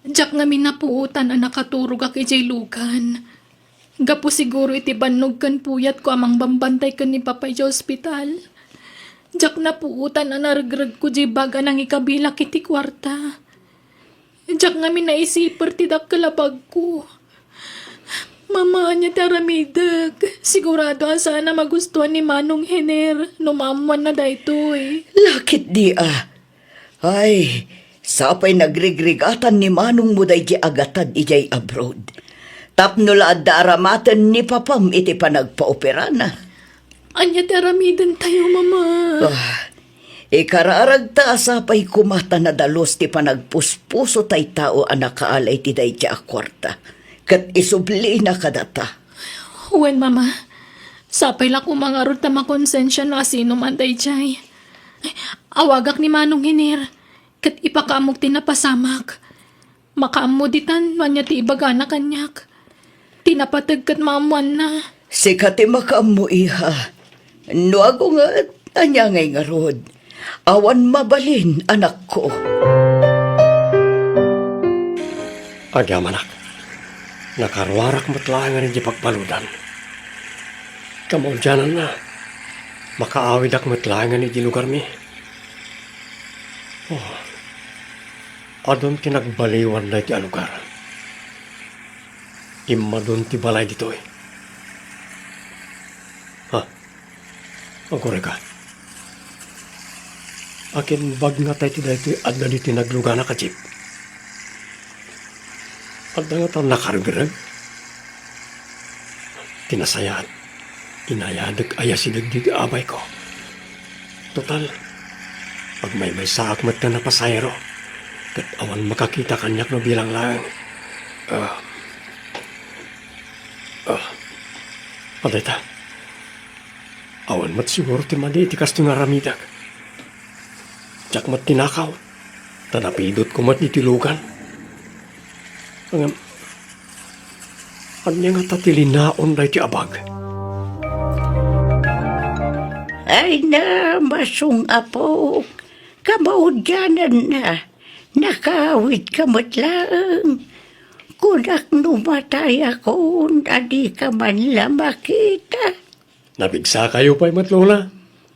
jak ngamin napuutan ang nakaturog ak ijay lukan. Gapo siguro iti banog kan puyat ko amang bambantay kan ni Papay sa ospital. Jak na puutan na naragrag ko di baga nang ikabila kiti kwarta. Jak nga minaisiper ti dak kalabag ko. Mama niya taramidag. Sigurado sana magustuhan ni Manong Hener. Numamuan na daytoy. Lakit di Ay, sapay nagrigregatan ni Manong mo day agatan ijay abroad. Tapno la adda aramatan ni papam iti panagpaopera na. Anya taramidan tayo, Mama. Ikararag ta sapay kumata na dalos ti panagpuspuso tay tao anak kaalay ti day akwarta. Kat isubli na kadata. Huwen, Mama. Sapay lang umangarot na makonsensya na sino man day chay. Awagak ni Manong Hiner. Kat ipakamog tinapasamak. Makaamuditan man niya ti ibagana kanyak. Tinapatag kat maamuan na. Sikati makam iha. No ako nga anya ngay nga rod. Awan mabalin anak ko. Agyam anak, nakarwarak matlaang nga rin di pagbaludan. Kamunjanan na, makaawid ak matlaang nga ni di lugar mi. Adon tinagbaliwan na iti alugar. Imma doon ti balay dito eh. Ang kore ka. Akin bag nga tayo ti dito adda di tinaglugana ka jeep. Adda nga tayo nakargrag. Tinasayaan. Inayadag ayasinag di abay ko. Total, pag may saak mat ka na pasayro, kat awan makakita kanyak no bilang lang. Adeta, awan mat siguro ti mali ti kasto nga ramidag. Tsak mat tinakaw, tanapidot ko mat itilugan. Anya nga tatilinaon na iti abag. Ay na, masung apo. Kamaudyanan na. Nakawit ka matlaang. Kunak numatay ako, adi ka man lang makita. Nabigsa kayo pa'y matlola.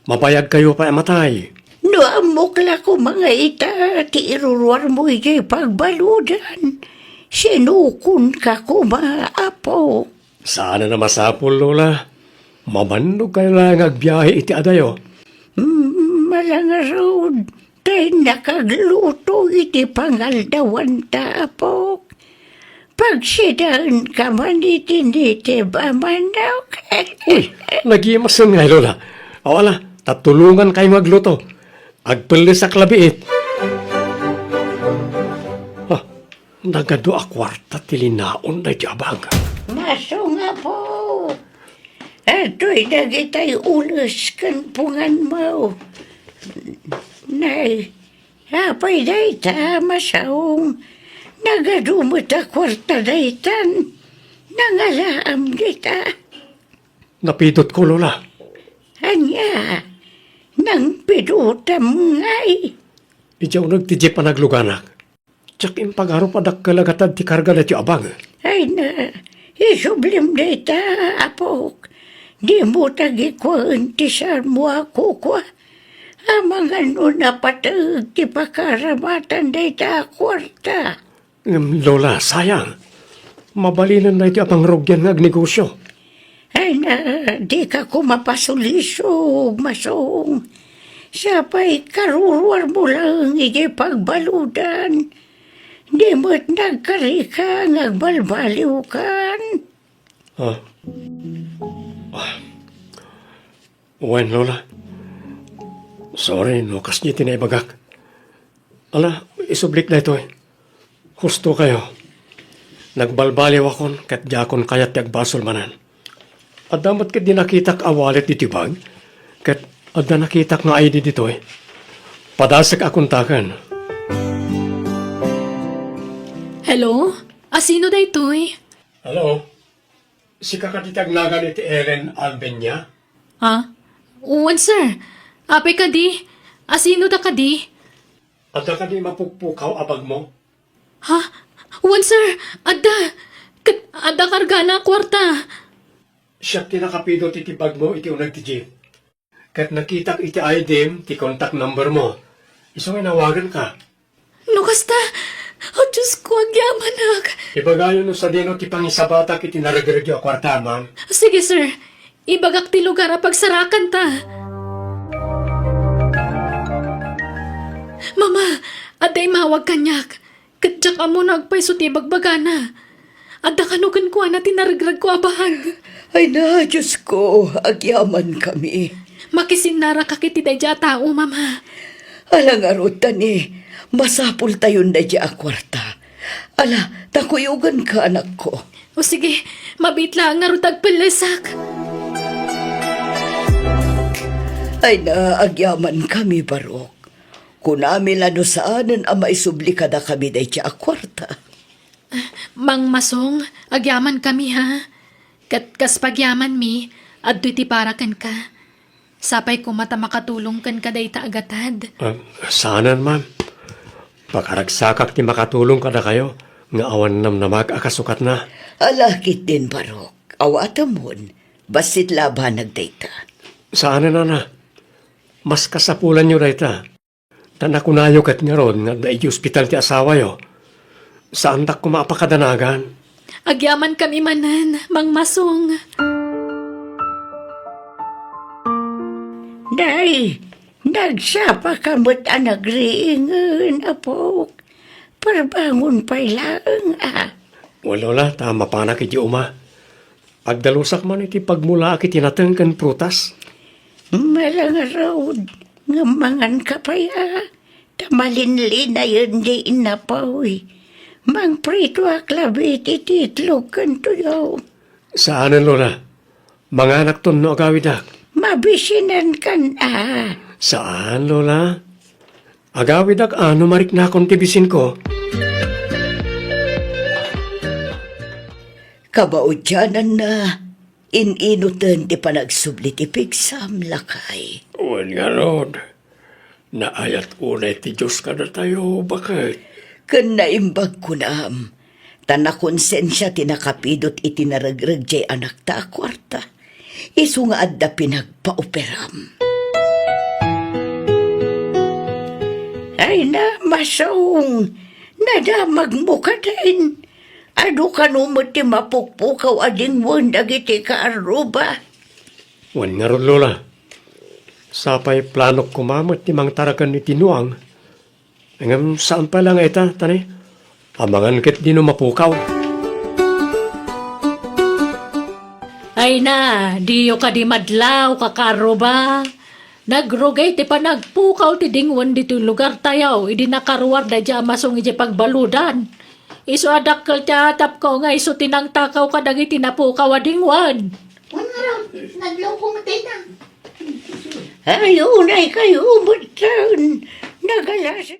Mapayag kayo pa'y matay. No amukla ko mga ita, ti iruruar mo ijay pagbaludan. Sinukun ka kumaapo. Sana na masapol, lola. Mamandog kayo lang agbiyahe iti adayo. Malangarod, tayo nakagluto iti pangaldawan tapok. Pagsidaan ka man iti ba manok? Uy, nagimason nga, lola. Awala, tatulungan kayo magluto. Agpili sa klabiit. Nagado a kwarta tilinaon na iti abag. Maso nga po. Ato'y nagitay ulos kan pungan mo. Nay, apay day ta masaong. Nagadumot a kwarta daytan. Nangalaam kita. Napidot ko, lola. Anya, nang pidutam ngay. Ijaw nagtijip pa nagluganak. Tsak impagaro pa dakkalagatan ti karga na ti abag. Ay na, isublim dayta, apok. Di mo tagikuan ti saan mo ako kwa. Amang ano na patag ti pakaramatan dayta kwarta. Lola, sayang. Mabalinan na iti apang rogyan nga agnegosyo. Ay na, di ka kumapasulisog, masong. Sapay karuruar mo lang iti pagbaludan. Di mo't nagkarika ngagbalbaliw kan. Uwan, lola. Sorry, nukas niya tinaibagak. Ala, isublik na ito eh. Husto kayo. Nagbalbaliw akon, kat di akon kayat yagbasol manan. At damat kat di nakitak awalit ditibag, kat adda nakitak nga ID dito eh. Padasek akong takan. Hello? Asino daytoy? Hello? Si kakatitag nagan iti Ellen Albenya? Ha? Uwan, sir. Apay ka di? Asino da ka di? Adda ka di mapukpukaw abag mo? Ha? Uwan, sir. Adda karga na kwarta. Siya tinakapido titibag mo iti unag ti Jeep. Kat nakita iti item, ti contact number mo. Iso nga nawagan ka. No kasta, oh Diyos ko, agyaman ak. Ibagayon no sa dino ti pangisabata kiti naragregyo a kwartaman. Sige sir, ibagak ti lugar a pagsarakan ta. Mama, aday mawag kanyak. Katsak amo nagpaiso ti bagbagana. Adda kanugan ko na tinaragrag ko abahag. Ay na, Diyos ko, agyaman kami. Makisinara ka kiti dadya tao, mama. Alang arutan masapul tayo na dya kwarta. Ala, takuyugan ka anak ko. O sige, mabit lang nga rutag palasak. Ay na, agyaman kami, Barok. Kunami lano saanan ang maisubli ka na kami na dya kwarta. Mang Masong, agyaman kami ha. Kas pagyaman mi, adto ti parakan ka. Sapay ko mata makatulong kan kaday ta agatad. Saanan, ma'am. Pakaragsakak ti makatulong ka na kayo. Nga awan nam namag akasukat na. Alakit din, Barok. Awatamon, basit laban nagdata. Saanan na. Mas kasapulan nyo dayta. Tanakunayo kat nga ron nga daigi ospital ti asawa yo. Saan tak kumapakadanagan? Agyaman kami manan, Mang Masong. Day, nagsapa kamot ang nagriingan, Apok. Parbangon pa lang, Wala, tama pa na kiti uma. Pagdalusak man iti pagmula kiti natengken prutas. Malang raod, ngamangan ka pa Tamalinli na yun di inapawi. Mang prito aklabit ititlog kan tuyaw. Saanan, Lola? Mga anak ton no agawidak. Mabisinan kan Saan, Lola? Agawidak ano marik na akong tibisin ko. Kabaudyanan na ininutan ti panagsubli ti pigsam lakay. Wan nga, Lord. Naayat unay ti Diyos ka na tayo. Bakit? Kan naimbag ko naam, tanakonsensya tinakapidot itinaragrag jay anak ta kwarta. Isu nga adda pinagpaoperam. Ay na, Masong, nadamag mo ka din. Ano ka numot ti mapukpukaw ading won dagiti ka aruba? Wan nga ron, Lola. Sapay planok kumamot ti mang tarakan ni Tinuang. Ngam saan pa lang ita, tani? Amangan ket di no mapukaw. Ay na, diyo ka di madlaw, kakaro ba? Nagrugay ti pa nagpukaw ti dingwan dito lugar tayaw, idi nakaruwar da dya Masong iji pagbaludan. Iso adakkel ti atap ko nga iso tinang takaw ka dagiti napukaw a dingwan. Wala raw, naglaw ko matay na. Ay, unay kayo, butan. Nagalas.